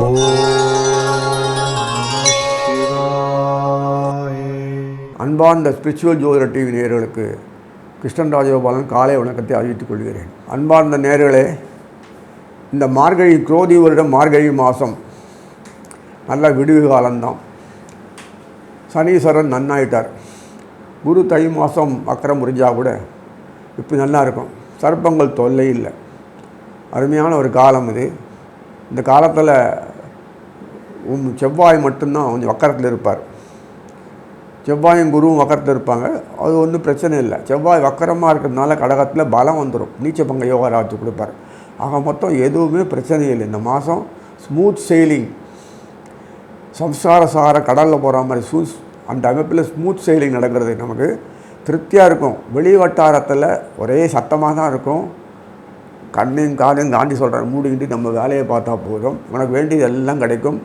ஓம் சிவாய. அன்பார்ந்த ஸ்பிரிச்சுவல் ஜோதிடர் டிவி நேயர்களுக்கு கிருஷ்ணன் ராஜகோபாலன் காலை வணக்கத்தை அறிவித்துக் கொள்கிறேன். அன்பார்ந்த நேயர்களே, இந்த மார்கழி குரோதி வருடம் மார்கழி மாதம் நல்ல விடுவு காலம்தான். சனீஸ்வரன் நன்னாயிட்டார். குரு தை மாதம் வக்கரம் முறிஞ்சால் கூட இப்போ நல்லா இருக்கும். சர்ப்பங்கள் தொல்லை இல்லை. அருமையான ஒரு காலம் இது. இந்த காலத்தில் செவ்வாய் மட்டும்தான் கொஞ்சம் வக்கரத்தில் இருப்பார். செவ்வாயும் குருவும் வக்கரத்தில் இருப்பாங்க. அது ஒன்றும் பிரச்சனை இல்லை. செவ்வாய் வக்கரமாக இருக்கிறதுனால கடகத்தில் பலம் வந்துடும். நீச்ச பங்க யோகாராஜ் கொடுப்பார். ஆக மொத்தம் எதுவுமே பிரச்சனை இல்லை. இந்த மாதம் ஸ்மூத் செயிலிங், சம்சார கடலில் போகிற மாதிரி அந்த அமைப்பில் ஸ்மூத் செயிலிங் நடக்கிறது நமக்கு திருப்தியாக இருக்கும். வெளி வட்டாரத்தில் ஒரே சத்தமாக தான் இருக்கும். கண்ணையும் காலையும் தாண்டி சொல்கிறேன், மூடிக்கிட்டு நம்ம வேலையை பார்த்தா போதும். உனக்கு வேண்டியது எல்லாம் கிடைக்கும்.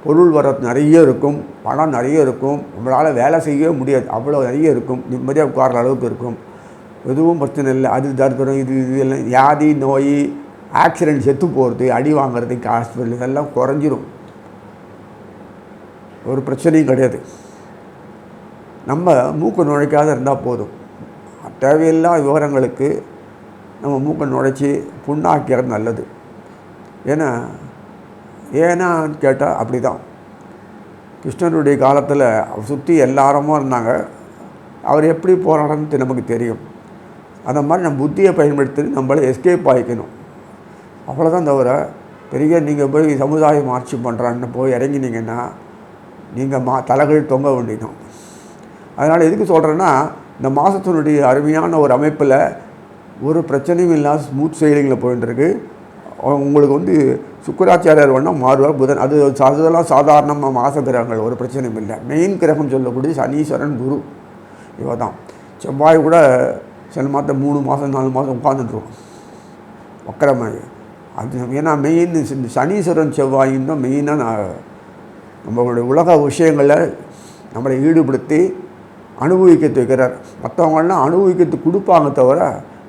பொருள் வர நிறைய இருக்கும், பணம் நிறைய இருக்கும். நம்மளால் வேலை செய்யவே முடியாது, அவ்வளோ நிறைய இருக்கும். நிம்மதியாக உட்கார்ற அளவுக்கு இருக்கும். எதுவும் பிரச்சனை இல்லை. அது தருத்தரும் இது எல்லாம் வியாதி நோய் ஆக்சிடெண்ட் செத்து போகிறது, அடி வாங்கிறதுக்கு ஹாஸ்பிட்டல் இதெல்லாம் குறைஞ்சிரும். ஒரு பிரச்சனையும் கிடையாது. நம்ம மூக்கு நுழைக்காத இருந்தால் போதும். தேவையில்லாத விவரங்களுக்கு நம்ம மூக்கை நுழைச்சி புண்ணாக்கிறது நல்லது. ஏன்னான்னு கேட்டால் அப்படி தான். கிருஷ்ணனுடைய காலத்தில் சுற்றி எல்லாருமா இருந்தாங்க. அவர் எப்படி போராடணும்னு நமக்கு தெரியும். அந்த மாதிரி நம்ம புத்தியை பயன்படுத்தி நம்மளை எஸ்கேப் ஆகிக்கணும். அவ்வளோதான். தவிர பெரிய நீங்கள் போய் சமுதாயம் ஆட்சி பண்ணுறான்னு போய் இறங்கினீங்கன்னா நீங்கள் தலைகள் தொங்க வேண்டியதும். அதனால் எதுக்கு சொல்கிறேன்னா, இந்த மாதத்தினுடைய அருமையான ஒரு அமைப்பில் ஒரு பிரச்சனையும் இல்லாத ஸ்மூத் செயிலிங்கில் போயிட்டுருக்கு. உங்களுக்கு சுக்கராச்சாரியார் வேணால் மாறுவார், புதன் அதெல்லாம் சாதாரணமாக மாத கிரகங்கள், ஒரு பிரச்சனையும் இல்லை. மெயின் கிரகம் சொல்லக்கூடிய சனீஸ்வரன் குரு இவ தான். செவ்வாய் கூட சில மாதம் 3 மாதம் 4 மாதம் உட்காந்துட்டுருவோம் வக்கரமாக. அது ஏன்னா மெயின் சனீஸ்வரன் செவ்வாயும் தான் மெயினாக நம்மளுடைய உலக விஷயங்களை நம்மளை ஈடுபடுத்தி அனுபவிக்க வைக்கிறார். மற்றவங்களாம் அனுபவிக்கிறதுக்கு கொடுப்பாங்க தவிர,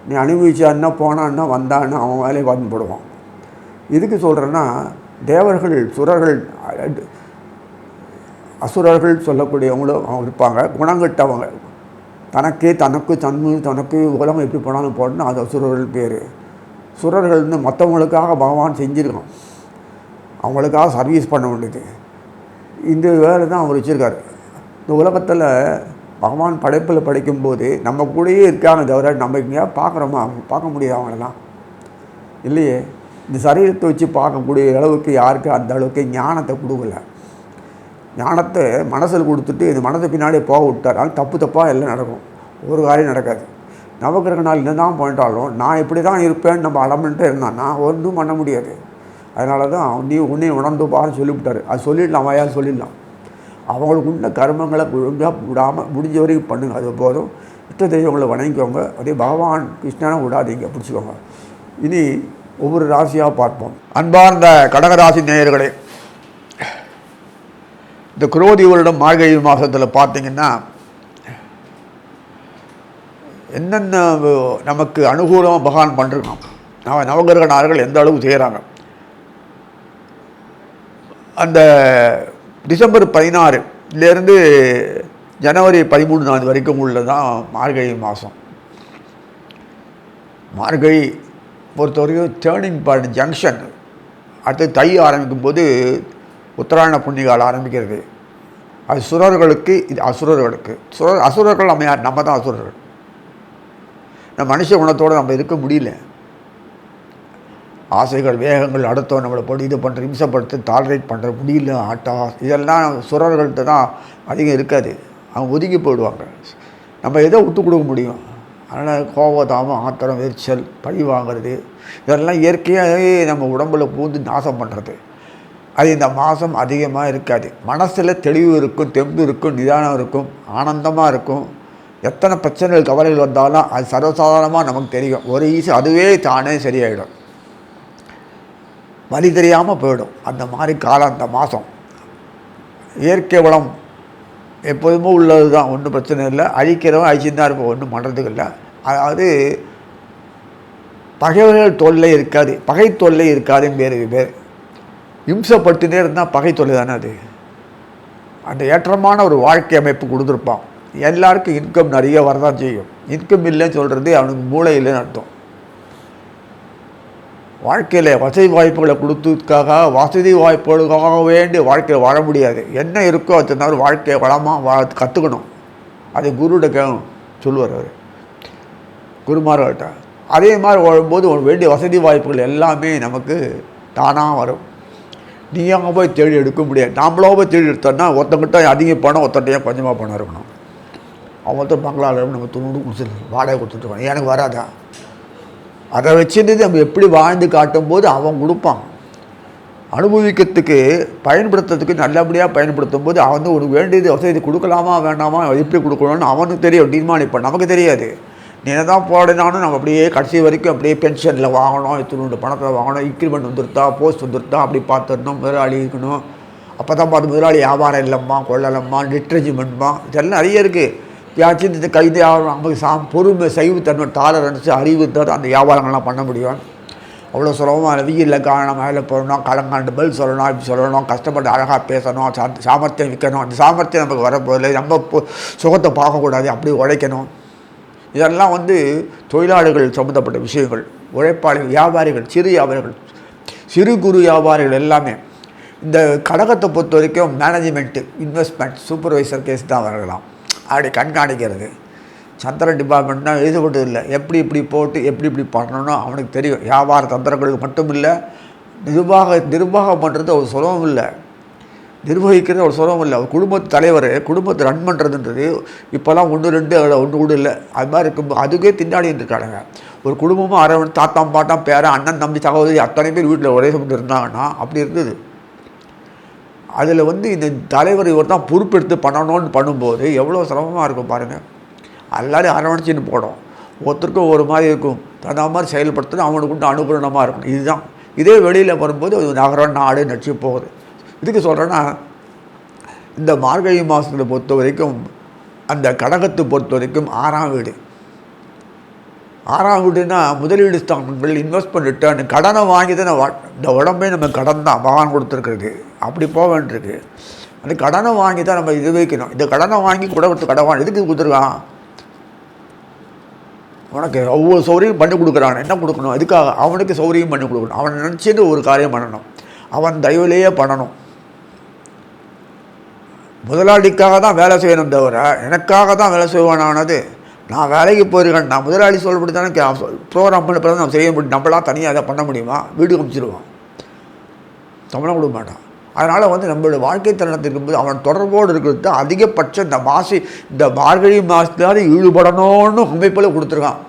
நீ அனுபவிச்சான்னா போனான்னா வந்தான்னா அவன் வேலையை பார்த்து போடுவான். இதுக்கு சொல்கிறேன்னா, தேவர்கள் சுரர்கள் அசுரர்கள் சொல்லக்கூடியவங்களும் அவங்க இருப்பாங்க. குணங்கட்டவங்க, தனக்கு உலகம் எப்படி போனாலும் போடணும், அது அசுரர்கள் பேர். சுரர்கள்னு மற்றவங்களுக்காக பகவான் செஞ்சுருக்கோம். அவங்களுக்காக சர்வீஸ் பண்ண வேண்டியது. இந்த வேலை தான் அவர் வச்சுருக்காரு. இந்த உலகத்தில் பகவான் படைப்பில் படிக்கும்போது நம்ம கூடயே இருக்காங்க தவிர நம்ம எங்கேயா பார்க்குறோமா? பார்க்க முடியாது அவங்களெல்லாம் இல்லையே. இந்த சரீரத்தை வச்சு பார்க்கக்கூடிய அளவுக்கு யாருக்கு அந்த அளவுக்கு ஞானத்தை கொடுக்கல. ஞானத்தை மனசில் கொடுத்துட்டு இந்த மனதை பின்னாடியே போக விட்டார். அது தப்பாக எல்லாம் நடக்கும். ஒரு காரியம் நடக்காது. நவக்கிரக நாள் என்ன தான் போயிட்டாலும் நான் இப்படி தான் இருப்பேன்னு நம்ம அடமெண்ட்டாக இருந்தான்னா ஒன்றும் பண்ண முடியாது. அதனால தான் நீ உன்னையும் உணர்ந்து பாருன்னு சொல்லிவிட்டார். அது சொல்லிடலாம், வாயால் சொல்லிடலாம். அவங்களுக்கு உள்ள கர்மங்களை ஒழுங்காக விடாமல் முடிஞ்ச வரைக்கும் பண்ணுங்க, அது போதும். இஷ்ட தெய்வங்களை வணங்கிக்கோங்க. அதே பகவான் கிருஷ்ணனை விடாதீங்க, பிடிச்சிக்கோங்க. இனி ஒவ்வொரு ராசியாக பார்ப்போம். அன்பார்ந்த கடகராசி நேயர்களே, இந்த குரோதி வருடம் மார்கழி மாதத்தில் பார்த்தீங்கன்னா என்னென்ன நமக்கு அனுகூலமாக பகவான் பண்ணிருக்கான். நவகிரக நார்கள் எந்த அளவுக்கு செய்கிறாங்க. அந்த டிசம்பர் 16 ஜனவரி 13 வரைக்கும் உள்ளதான் மார்கழி மாதம். மார்கழி பொறுத்தவரைக்கும் டேர்னிங் பாயிண்ட் ஜங்ஷன். அடுத்து தை ஆரம்பிக்கும் போது உத்தராயண புண்ணிகால் ஆரம்பிக்கிறது. அது சுரர்களுக்கு, இது அசுரர்களுக்கு. அசுரர்கள் நம்ம யார்? நம்ம தான் அசுரர்கள். நம்ம மனுஷ குணத்தோடு நம்ம இருக்க முடியல. ஆசைகள், வேகங்கள், அடுத்தவன் நம்மளை போட்டு இது பண்ணுற, இம்சப்படுத்த, டாலரேட் பண்ணுற முடியல, ஆட்டா, இதெல்லாம் சுரர்கள்ட்ட தான் அதிகம் இருக்காது. அவங்க ஒதுங்கி போயிடுவாங்க. நம்ம எதை விட்டு கொடுக்க முடியும்? அதனால் கோபதாமம், ஆத்திரம், எரிச்சல், பழி வாங்கிறது, இதெல்லாம் இயற்கையாகவே நம்ம உடம்புல பூந்து நாசம் பண்ணுறது. அது இந்த மாதம் அதிகமாக இருக்காது. மனசில் தெளிவு இருக்கும், தெம்பு இருக்கும், நிதானம் இருக்கும், ஆனந்தமாக இருக்கும். எத்தனை பிரச்சனைகள் கவலைகள் வந்தாலும் அது சர்வசாதாரணமாக நமக்கு தெரியும். ஒரு அதுவே தானே சரியாயிடும். வழி தெரியாமல் போயிடும். அந்த மாதிரி காலம் அந்த மாதம். இயற்கை வளம் எப்போதுமே உள்ளது தான், ஒன்றும் பிரச்சனை இல்லை. அழிக்கிறவன் அழிச்சுன்னு தான் இருப்போம், ஒன்றும் பண்ணுறதுக்கு இல்லை. அதாவது பகைவர்கள் தொல்லை இருக்காது, பகை தொல்லை இருக்காதுன்னு பேர். இம்சப்பட்டுனே இருந்தால் பகை தொல்லை தானே அது. அந்த ஏற்றமான ஒரு வாழ்க்கை அமைப்பு கொடுத்துருப்பான். எல்லாருக்கும் இன்கம் நிறைய வரதான் செய்யும். இன்கம் இல்லைன்னு சொல்கிறது அவனுக்கு மூளை இல்லைன்னு அர்த்தம். வாழ்க்கையில் வசதி வாய்ப்புகளை கொடுத்ததுக்காக வசதி வாய்ப்புகளுக்காக வேண்டி வாழ்க்கையில் வாழ முடியாது. என்ன இருக்கோ அது வாழ்க்கையை வளமாக கற்றுக்கணும். அதை குருகிட்ட சொல்லுவார் அவர், குருமார்கள்ட்ட. அதே மாதிரி வாழும்போது வேண்டிய வசதி வாய்ப்புகள் எல்லாமே நமக்கு தானாக வரும். நீ அங்கே போய் தேடி எடுக்க முடியாது. நாமளோ போய் தேடி எடுத்தோன்னா ஒருத்தங்கிட்ட அதிக பணம், ஒருத்தட்டையே கொஞ்சமாக பணம் இருக்கணும். அவங்கள்ட்ட பங்களாவில் நம்ம துணி கொடுத்துட்டு வாடகை கொடுத்துட்டு எனக்கு வராதா? அதை வச்சுட்டு நம்ம எப்படி வாழ்ந்து காட்டும்போது அவன் கொடுப்பான். அனுபவிக்கிறதுக்கு பயன்படுத்துறதுக்கு நல்லபடியாக பயன்படுத்தும் போது அவன் வந்து உனக்கு வேண்டியது வசதி கொடுக்கலாமா வேண்டாமா எப்படி கொடுக்கணும்னு அவனுக்கு தெரியும், தீர்மானிப்பான். நமக்கு தெரியாது. நீ என்ன தான் போடனாலும் நம்ம அப்படியே கடைசி வரைக்கும் அப்படியே பென்ஷனில் வாங்கணும், இத்தனோண்டு பணத்தில் வாங்கணும், இன்க்ரிமெண்ட் வந்துருத்தா, போஸ்ட் வந்துருத்தா, அப்படி பார்த்துடணும், முதலாளி இருக்கணும். அப்போ தான் பார்த்து முதலாளி வியாபாரம் இல்லைம்மா, கொள்ளலம்மா, டிட்ரஜிமெண்ட்மா, இதெல்லாம் நிறைய இருக்குது. யாச்சும் இந்த கைது நமக்கு பொறுமை, சைவத்தன்மை, டாலரன்ஸு, அறிவு தான் அந்த வியாபாரங்கள்லாம் பண்ண முடியும். அவ்வளோ சுலபமாக வெயிலில் காரணம் மேலே போடணும், கலங்காண்டு பதில் சொல்லணும், இப்படி சொல்லணும், கஷ்டப்பட்டு அழகாக பேசணும், சாமர்த்தியம் விற்கணும். அந்த சாமர்த்தியம் நமக்கு வரப்போதில்லை. நம்ம சுகத்தை பார்க்கக்கூடாது, அப்படி உழைக்கணும். இதெல்லாம் வந்து தொழிலாளர்கள் சம்மந்தப்பட்ட விஷயங்கள். உழைப்பாளிகள், வியாபாரிகள், சிறு வியாபாரிகள், சிறு குறு வியாபாரிகள் எல்லாமே இந்த கடகத்தை பொறுத்த வரைக்கும் மேனேஜ்மெண்ட்டு, இன்வெஸ்ட்மெண்ட், சூப்பர்வைசர் கேஸ் தான் வரலாம். அப்படி கண்காணிக்கிறது. சந்திரன் டிபார்ட்மெண்ட்னா எழுதப்பட்டது இல்லை. எப்படி இப்படி போட்டு எப்படி இப்படி பண்ணணும்னு அவனுக்கு தெரியும். வியாபார தந்திரங்களுக்கு மட்டும் இல்லை, நிர்வாகம் பண்ணுறது ஒரு சுலபம் இல்லை, நிர்வகிக்கிறது ஒரு சுலபம் இல்லை. அவர் குடும்பத்து தலைவர், குடும்பத்தை ரன் பண்ணுறதுன்றது இப்போல்லாம் 1 கூட இல்லை. அது மாதிரி இருக்கும். அதுக்கே திண்டாடிட்டு இருக்காங்க. ஒரு குடும்பமும் அரவன் தாத்தாம் பாட்டாம் பேரன் அண்ணன் தம்பி சகோதரி அத்தனை பேர் வீட்டில் ஒரே சமயம் இருந்தாங்கன்னா அப்படி இருந்தது. அதில் வந்து இந்த தலைவர் இவர் தான் பொறுப்பெடுத்து பண்ணணும்னு பண்ணும்போது எவ்வளோ சிரமமாக இருக்கும் பாருங்கள். எல்லாரையும் அரவணைச்சின்னு போடும். ஒருத்தருக்கும் ஒரு மாதிரி இருக்கும். அந்த மாதிரி செயல்படுத்தணும், அவனுக்கு உண்டு அனுகூலமாக இருக்கணும். இதுதான். இதே வெளியில் வரும்போது நகரம் நாடு நடிச்சு போகுது. இதுக்கு சொல்கிறேன்னா, இந்த மார்கழி மாதத்தில் பொறுத்த வரைக்கும் அந்த கடகத்தை பொறுத்த வரைக்கும் 6ஆம் வீடு. 6ஆம் வீடுனா முதலீடு ஸ்தானங்கள், இன்வெஸ்ட்மெண்ட் ரிட்டர்ன். கடனை வாங்கி தான் இந்த உடம்பே நம்ம கடன் தான் பகவான் கொடுத்துருக்குறது. அப்படி போக வேண்டியிருக்கு. அந்த கடனை வாங்கி தான் நம்ம இது வைக்கணும். இந்த கடனை வாங்கி குடத்தை கடவான் எதுக்கு கொடுத்துருக்கான்? உனக்கு ஒவ்வொரு சௌரியம் பண்ணி கொடுக்குறான். என்ன கொடுக்கணும்? அதுக்காக அவனுக்கு சௌரியம் பண்ணி கொடுக்கணும். அவன் நினச்சிட்டு ஒரு காரியம் பண்ணணும். அவன் தயவுலேயே பண்ணணும். முதலாளிக்காக தான் வேலை செய்யணும் தவிர எனக்காக தான் வேலை செய்வானானது. நான் வேலைக்கு போயிருக்கேன், நான் முதலாளி சொல்லப்படி தானே ப்ரோக்ராம் பண்ண பிறகு நம்ம செய்ய முடியும். நம்மளாம் தனியாக அதை பண்ண முடியுமா? வீட்டுக்கு அனுப்பிச்சிடுவான், சம்பளம் கொடுக்க மாட்டான். அதனால் வந்து நம்மளோட வாழ்க்கை தருணத்தில் இருக்கும்போது அவன் தொடர்போடு இருக்கிறது தான் அதிகபட்சம். இந்த மார்கழி மாதத்துலாவது ஈடுபடணும்னு அமைப்பில் கொடுத்துருக்கான்.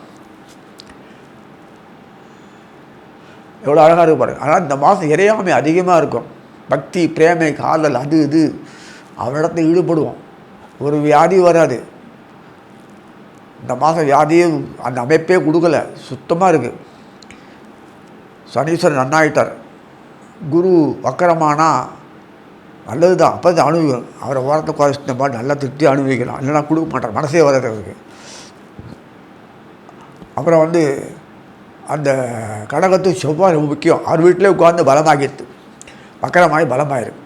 எவ்வளோ அழகாக இருக்கு பாருங்க. ஆனால் இந்த மாதம் இறையாமை அதிகமாக இருக்கும். பக்தி, பிரேமை, காதல், அது இது அவனிடத்தில் ஈடுபடுவோம். ஒரு வியாதி வராது. இந்த மாதம் வியாதியே அந்த அமைப்பே கொடுக்கல, சுத்தமாக இருக்குது. சனீஸ்வரன் நன்னாயிட்டார். குரு வக்கரமானா நல்லது தான். அப்போ தான் அனுபவிக்கணும். அவரை வாரத்தை குறைச்சிட்ட மாதிரி நல்லா திருப்தி அனுபவிக்கலாம். இல்லைனா கொடுக்க மாட்டார், மனசே வராது அவருக்கு. அப்புறம் வந்து அந்த கடகத்து செவ்வாய் ரொம்ப முக்கியம். அவர் வீட்டிலே உட்காந்து பலமாகிடுது. வக்கரமாகி பலமாயிருக்கு.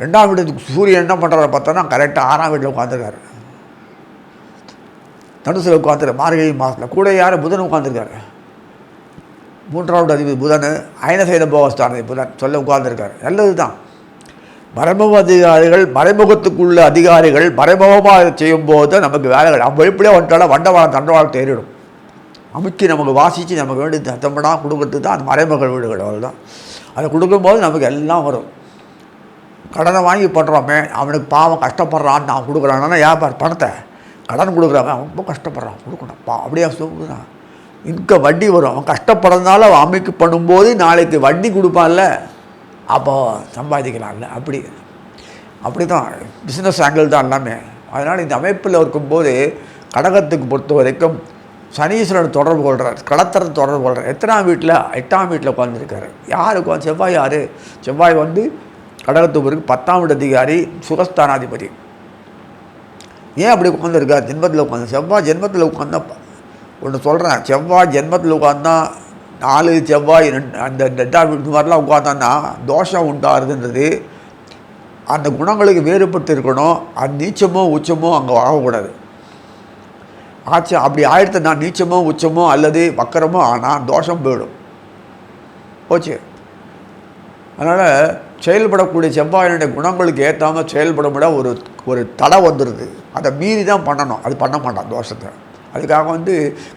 2ஆம் வீட்டுக்கு சூரியன் என்ன பண்ணுறாரு பார்த்தோன்னா கரெக்டாக 6ஆம் வீட்டில் உட்காந்துருக்காரு. தனுசில் உட்காந்துருக்காரு. மார்கழி மாதத்தில் கூட யார்? புதன் உட்காந்துருக்காரு. 3ஆவது அதிபதி புதன், அயனசைன போகஸ்தான புதன் சொல்ல உட்கார்ந்துருக்கார். நல்லது தான். மறைமுக அதிகாரிகள், மறைமுகத்துக்குள்ள அதிகாரிகள் மறைமுகமாக செய்யும்போது நமக்கு வேலைகள் நம்ம எப்படியே வந்துட்டாலும் வண்டவாளம் தண்டவாளம் தேறிடும். அமைக்கி நமக்கு வாசித்து நமக்கு வேண்டி சத்தம்படாக கொடுக்கறது தான் அந்த மறைமுக வீடுகள். அவ்வளோதான். அதை கொடுக்கும்போது நமக்கு எல்லாம் வரும். கடனை வாங்கி பண்ணுறோமே, அவனுக்கு பாவம் கஷ்டப்படுறான்னு நான் கொடுக்குறான்னா வியாபாரம் பணத்தை கடன் கொடுக்குறாங்க, அவன் ரொம்ப கஷ்டப்படுறான், கொடுக்கணும் அப்படியே சொல்லுறான். இன்கம் வட்டி வரும். அவன் கஷ்டப்படுறதுனால அவன் அமைக்கு பண்ணும்போது நாளைக்கு வட்டி கொடுப்பான்ல, அப்போ சம்பாதிக்கலாம்ல. அப்படி தான் பிஸ்னஸ் ஆங்கிள் தான் எல்லாமே. அதனால் இந்த அமைப்பில் இருக்கும்போது கடகத்துக்கு பொறுத்த வரைக்கும் சனீஸ்வரன் தொடர்பு கொள்கிறார், கடத்தரை தொடர்பு கொள்கிறார். எத்தனாம் வீட்டில்? 8ஆம் வீட்டில் உட்காந்துருக்காரு. யார் உட்காந்து? செவ்வாய். யார்? செவ்வாய் வந்து கடகத்துக்கு பிறகு 10ஆம் வீட்டு அதிகாரி, சுகஸ்தானாதிபதி. ஏன் அப்படி உட்காந்துருக்கார்? ஜென்மத்தில் உட்காந்து. செவ்வாய் ஜென்மத்தில் உட்காந்தா ஒன்று சொல்கிறேன், செவ்வாய் ஜென்மத்தில் உட்காந்தா 4 செவ்வாய் அந்த 2ஆம் வீடு இந்த மாதிரிலாம் உட்காந்தான்னா தோஷம் உண்டாருதுன்றது அந்த குணங்களுக்கு வேறுபட்டு இருக்கணும். அது நீச்சமோ உச்சமோ அங்கே ஆகக்கூடாது. ஆச்சு அப்படி ஆயிடுத்துனா நீச்சமோ உச்சமோ அல்லது வக்கரமோ ஆனால் தோஷம் போயிடும் போச்சு. அதனால் செயல்படக்கூடிய செவ்வாயினுடைய குணங்களுக்கு ஏற்றாமல் செயல்பட விட ஒரு தடை வந்துடுது. அதை மீறி தான் பண்ணணும். அது பண்ண மாட்டான் தோஷத்தை. அதுக்காக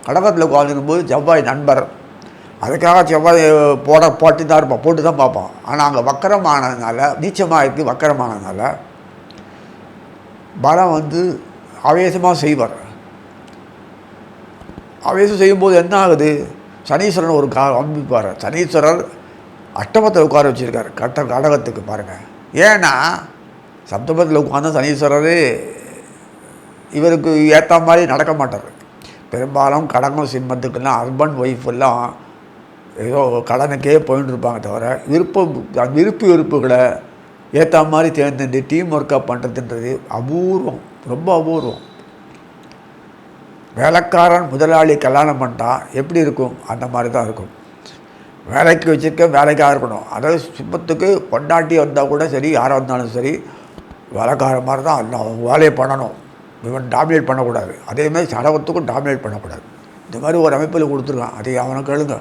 கடகத்தில் உட்காந்துருக்கும்போது செவ்வாய் நண்பர், அதுக்காக செவ்வாய் போட்டு தான் பார்ப்பான். ஆனால் அங்கே வக்கரமானதுனால, நீச்சமாக இருக்குது வக்கரமானதுனால பலம் ஆவேசமாக செய்வார். ஆவேசம் செய்யும்போது என்ன ஆகுது, சனீஸ்வரன் ஒரு அமைப்பார். சனீஸ்வரர் அஷ்டமத்தில் உட்கார வச்சுருக்கார் கடகத்துக்கு பாருங்கள். ஏன்னா சப்தமத்தில் உட்கார்ந்த சனீஸ்வரர் இவருக்கு ஏற்ற மாதிரி நடக்க மாட்டார். பெரும்பாலும் கடகம் சிம்மத்துக்கெல்லாம் ஹஸ்பண்ட் ஒய்ஃப் எல்லாம் ஏதோ கடனுக்கே போயிட்டு இருப்பாங்க தவிர விருப்பு வெறுப்புகளை ஏற்ற மாதிரி தேர்ந்தெடுத்து டீம் ஒர்க்கப் பண்ணுறதுன்றது அபூர்வம், ரொம்ப அபூர்வம். வேலைக்காரன் முதலாளி கல்யாணம் பண்ணிட்டால் எப்படி இருக்கும், அந்த மாதிரி தான் இருக்கும். வேலைக்கு வச்சுருக்க வேலைக்காக இருக்கணும். அதாவது சிம்மத்துக்கு பொண்டாட்டி வந்தால் கூட சரி, யாராக இருந்தாலும் சரி, வேலைக்கார மாதிரி தான் எல்லாம் வேலையை பண்ணணும். இவன் டாமினேட் பண்ணக்கூடாது. அதேமாதிரி சடகத்துக்கும் டாமினேட் பண்ணக்கூடாது. இந்த மாதிரி ஒரு அமைப்பில் கொடுத்துருக்கான். அதை அவனை கேளுங்க.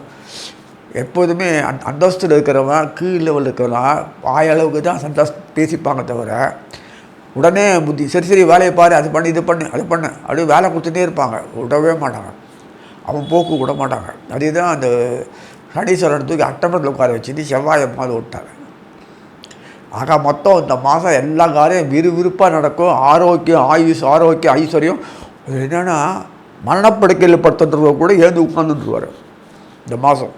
எப்போதுமே அந்தஸ்தில் இருக்கிறவன் கீழ் லெவலில் இருக்கிறவன் வாயளவுக்கு தான் பேசிப்பாங்க தவிர உடனே புத்தி சரி வேலையை பாரு, அது பண்ணு இது பண்ணு அது பண்ணு அப்படியே வேலை கொடுத்துட்டே இருப்பாங்க. விடவே மாட்டாங்க. அவன் போக்கு விட மாட்டாங்க. அதே தான் அந்த சனீஸ்வரன் தூக்கி அட்டமத்தில் உட்கார வச்சுட்டு செவ்வாயை மாதிரி விட்டாங்க. ஆக மொத்தம் இந்த மாதம் எல்லா காரியம் விறுவிறுப்பாக நடக்கும். ஆரோக்கியம் ஐஸ்வர்யம். என்னென்னா மரணப்படுக்கையில் படுத்துன்றவங்க கூட ஏந்து உட்காந்துட்டுருவார் இந்த மாதம்.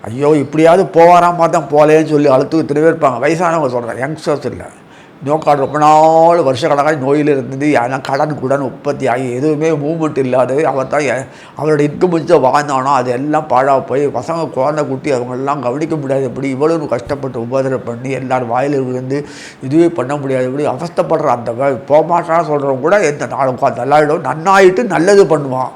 ஐயோ இப்படியாவது போவாராமா தான் போகலேன்னு சொல்லி அழுத்துக்கு இத்தனை பேர் இருப்பாங்க. வயசானவங்க சொல்கிறேன், யங்ஸ்டர்ஸ் இல்லை. நோக்காடு ரொம்ப நாள் வருஷக்கணக்காக நோயில் இருந்தது. ஆனால் கடன் உற்பத்தி ஆகி எதுவுமே மூவ்மெண்ட் இல்லாது அவர் தான் அவரோட இன்கம் வச்சு வாழ்ந்தானோ அது எல்லாம் பாழாக போய் பசங்க குழந்தை குட்டி அவங்களெல்லாம் கவனிக்க முடியாதபடி இவ்வளவு கஷ்டப்பட்டு உபதிரம் பண்ணி எல்லோரும் வாயில் விழுந்து இதுவே பண்ண முடியாதபடி அவஸ்தப்படுற அந்த போமாட்டான்னு சொல்கிறவங்க கூட எந்த நாள் உட்காந்து நல்லாயிடும், நன்னாயிட்டு நல்லது பண்ணுவான்.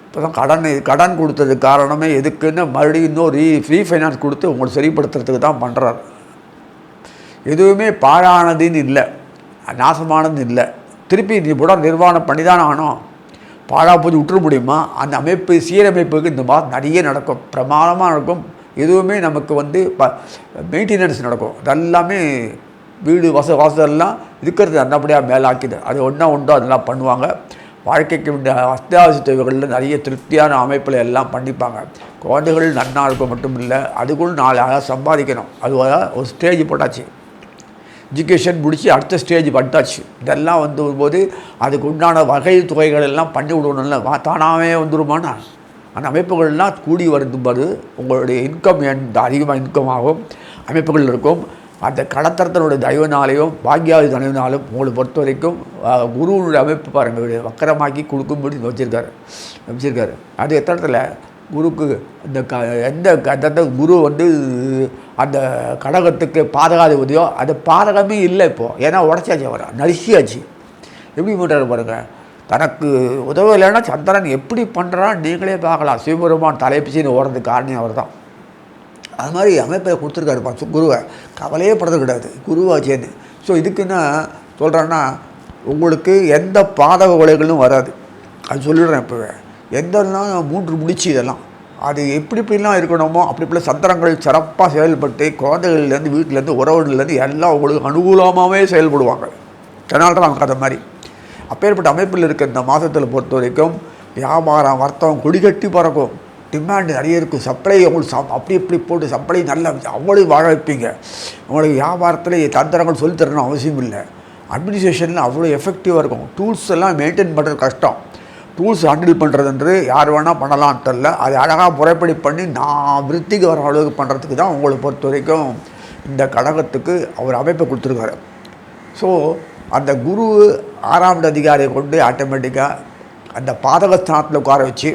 இப்போ தான் கடன் கொடுத்ததுக்கு காரணமே எதுக்குன்னு மறுபடியும் இன்னொரு ரீஃபைனான்ஸ் கொடுத்து உங்களை சரிப்படுத்துறதுக்கு தான் பண்ணுறாரு. எதுவுமே பாழானதுன்னு இல்லை, நாசமானது இல்லை. திருப்பி நீ கூட நிர்வாணம் பண்ணி தான் ஆனோம். பாழாக போய் விட்டுற முடியுமா? அந்த அமைப்பு சீரமைப்புக்கு இந்த மாதிரி நிறைய நடக்கும், பிரமாதமாக நடக்கும். எதுவுமே நமக்கு மெயின்டெனன்ஸ் நடக்கும். அதெல்லாமே வீடு வாசல்லாம் இருக்கிறது நல்லபடியாக மேலாக்கிது. அது ஒன்றோ அதெல்லாம் பண்ணுவாங்க. வாழ்க்கைக்கு வேண்டிய அத்தியாவசிய தேவைகளில் நிறைய திருப்தியான அமைப்பில் எல்லாம் பண்ணிப்பாங்க. குழந்தைகள் நன்னா இருக்க மட்டும் இல்லை, அதுக்குள்ள 4 ஆளாக சம்பாதிக்கணும். அது ஒரு ஸ்டேஜ் போட்டாச்சு. எஜுகேஷன் முடித்து அடுத்த ஸ்டேஜ் பண்ணிட்டாச்சு. இதெல்லாம் வரும்போது அதுக்கு உண்டான வகை தொகைகள் எல்லாம் பண்ணி விடணும்ல. தானாகவே வந்துடுமானா அந்த அமைப்புகள்லாம் கூடி வரும்போது உங்களுடைய இன்கம் அதிகமாக இன்கம் ஆகும் அமைப்புகள் இருக்கும். அந்த கடத்தரத்தினுடைய தயவுனாலையும் பாக்யாதி தயவுனாலும் உங்களை பொறுத்த வரைக்கும் குருவனுடைய அமைப்பு பாருங்கள், வக்கரமாக்கி கொடுக்கும்படி வச்சிருக்காரு. அது எத்தனத்தில் குருக்கு எந்த குரு அந்த கடகத்துக்கு பாதகாதிபதியோ அது பாதகமே இல்லை இப்போது. ஏன்னா உடச்சாச்சு, அவரை நரிசியாச்சு. எப்படி பண்ணுறாரு பாருங்கள். தனக்கு உதவி இல்லைன்னா சந்திரன் எப்படி பண்ணுறான்னு நீங்களே பார்க்கலாம். சிவபெருமான் தலைப்பிச்சின்னு ஓடுறதுக்கு காரணம் அவர் தான். அது மாதிரி அமைப்பை கொடுத்துருக்காருப்பா குருவை. கவலையே படுறது கிடையாது குருவை சேர்ந்து. ஸோ இதுக்குன்னா சொல்கிறேன்னா உங்களுக்கு எந்த பாதக விளைவுகளும் வராது. அது சொல்லிடுறேன் இப்போவே. எந்தெல்லாம் 3 முடிச்சு இதெல்லாம் அது எப்படிலாம் இருக்கணுமோ அப்படி சந்திரங்கள் சிறப்பாக செயல்பட்டு குழந்தைகள்லேருந்து வீட்டிலேருந்து உறவுகள்லேருந்து எல்லாம் உங்களுக்கு அனுகூலமாகவே செயல்படுவாங்க. அதனால தான் நமக்கு அந்த மாதிரி அப்பேற்பட்ட அமைப்பில் இருக்க இந்த மாதத்தில் பொறுத்த வரைக்கும் வியாபாரம் வர்த்தகம் கொடிகட்டி பறக்கும். டிமாண்ட் நிறைய இருக்கும். சப்ளை உங்களுக்கு அப்படி இப்படி போட்டு சப்ளை நல்லா அவ்வளோ வாழ வைப்பீங்க. உங்களுக்கு வியாபாரத்தில் தந்திரங்கள் சொல்லித்தரணும் அவசியம் இல்லை. அட்மினிஸ்ட்ரேஷனில் அவ்வளோ எஃபெக்டிவாக இருக்கும். டூல்ஸ் எல்லாம் மெயின்டைன் பண்ணுறது கஷ்டம். டூல்ஸ் ஹேண்டில் பண்ணுறதுன்றது யார் வேணால் பண்ணலான்னு தெரில. அது அழகாக முறைப்படி பண்ணி நான் விருத்திக்கு வர அளவுக்கு பண்ணுறதுக்கு தான் உங்களை பொறுத்த வரைக்கும் இந்த கடகத்துக்கு அவர் அமைப்பை கொடுத்துருக்காரு. ஸோ அந்த குரு 6ஆம் அதிகாரியை கொண்டு ஆட்டோமேட்டிக்காக அந்த பாதகஸ்தானத்தில் உட்கார வச்சு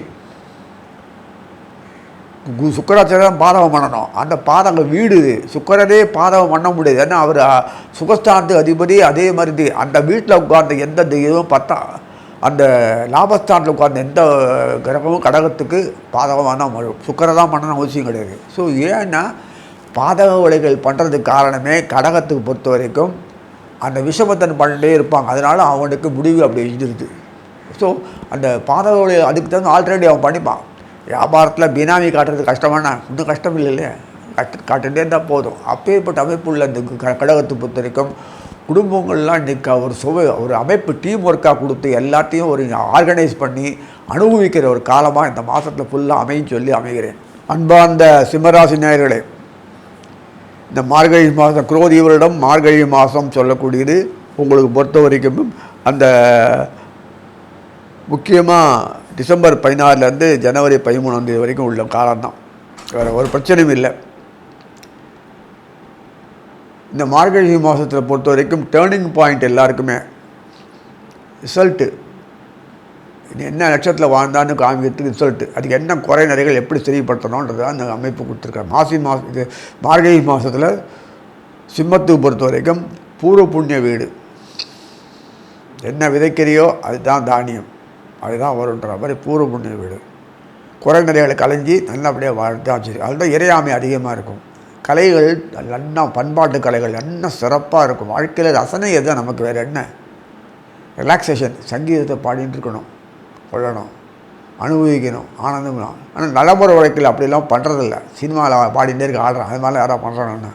சுக்கராச்சாரம் பாதகம் பண்ணணும். அந்த பாதகம் வீடு சுக்கரனே பாதகம் பண்ண முடியாது. ஏன்னா அவர் சுகஸ்தானத்து அதிபதி. அதே மாதிரி அந்த வீட்டில் உட்கார்ந்து எந்த இதுவும் அந்த லாபஸ்தானத்தில் உட்கார்ந்த எந்த கிரகமும் கடகத்துக்கு பாதகமாக தான் வரும். சுக்கிரன் தான் பண்ணணும் அவசியம் கிடையாது. ஸோ ஏன்னா பாதக விளைகள் பண்ணுறதுக்கு காரணமே கடகத்துக்கு பொறுத்த வரைக்கும் அந்த விஷமத்தன் பண்ணிட்டே இருப்பாங்க. அதனால் அவனுக்கு முடிவு அப்படி எழுதிருது. ஸோ அந்த பாதக விளை அதுக்கு தகுந்த ஆல்ரெடி அவன் பண்ணிப்பான். வியாபாரத்தில் பினாமி காட்டுறது கஷ்டமானா இன்னும் கஷ்டம் இல்லை இல்லையா, காட்டுகிட்டே இருந்தால் போதும். அப்பேற்பட்ட அமைப்பு உள்ள இந்த கடகத்தை பொறுத்த வரைக்கும் குடும்பங்கள்லாம் இன்றைக்கி ஒரு அமைப்பு டீம் ஒர்க்காக கொடுத்து எல்லாத்தையும் ஒரு ஆர்கனைஸ் பண்ணி அனுபவிக்கிற ஒரு காலமாக இந்த மாதத்தில் ஃபுல்லாக அமைன்னு சொல்லி அமைகிறேன். அன்பார்ந்த சிம்மராசி நேயர்களே, இந்த மார்கழி மாதம் குரோதி வருடம் மார்கழி மாதம் சொல்லக்கூடியது உங்களுக்கு பொறுத்த வரைக்கும் அந்த முக்கியமாக டிசம்பர் 16 ஜனவரி 13 வரைக்கும் உள்ள காலம்தான். வேறு ஒரு பிரச்சனையும் இல்லை. இந்த மார்கழி மாதத்தில் பொறுத்த வரைக்கும் டேர்னிங் பாயிண்ட் எல்லாருக்குமே ரிசல்ட்டு என்ன நட்சத்திரத்தில் வாழ்ந்தான்னு காமிக்கிறதுக்கு ரிசல்ட்டு, அதுக்கு என்ன குறை நிறைகள் எப்படி சரிப்படுத்தணுன்றது அந்த அமைப்பு கொடுத்துருக்காங்க. இது மார்கழி மாதத்தில் சிம்மத்துக்கு பொறுத்த வரைக்கும் பூர்வ புண்ணிய வீடு, என்ன விதைக்கிறியோ அதுதான் தானியம், அதுதான் வருன்ற மாதிரி பூர்வ புண்ணிய வீடு. குறை நிறைகளை கலைஞ்சி நல்லபடியாக வாழ்த்து வச்சுருக்கு. அதுதான் இறையாமை அதிகமாக இருக்கும். கலைகள் நல்லா பண்பாட்டு கலைகள் என்ன சிறப்பாக இருக்கும். வாழ்க்கையில் ரசனை எதுதான் நமக்கு வேறு என்ன, ரிலாக்ஸேஷன் சங்கீதத்தை பாடிட்டு இருக்கணும், கொள்ளணும், அனுபவிக்கணும், ஆனந்தம். ஆனால் நடைமுறை வாழ்க்கையில் அப்படிலாம் பண்ணுறதில்ல. சினிமாவில் பாடிட்டே இருக்க ஆடுறோம், அது மாதிரிலாம் யாராவது பண்ணுறாங்கன்னா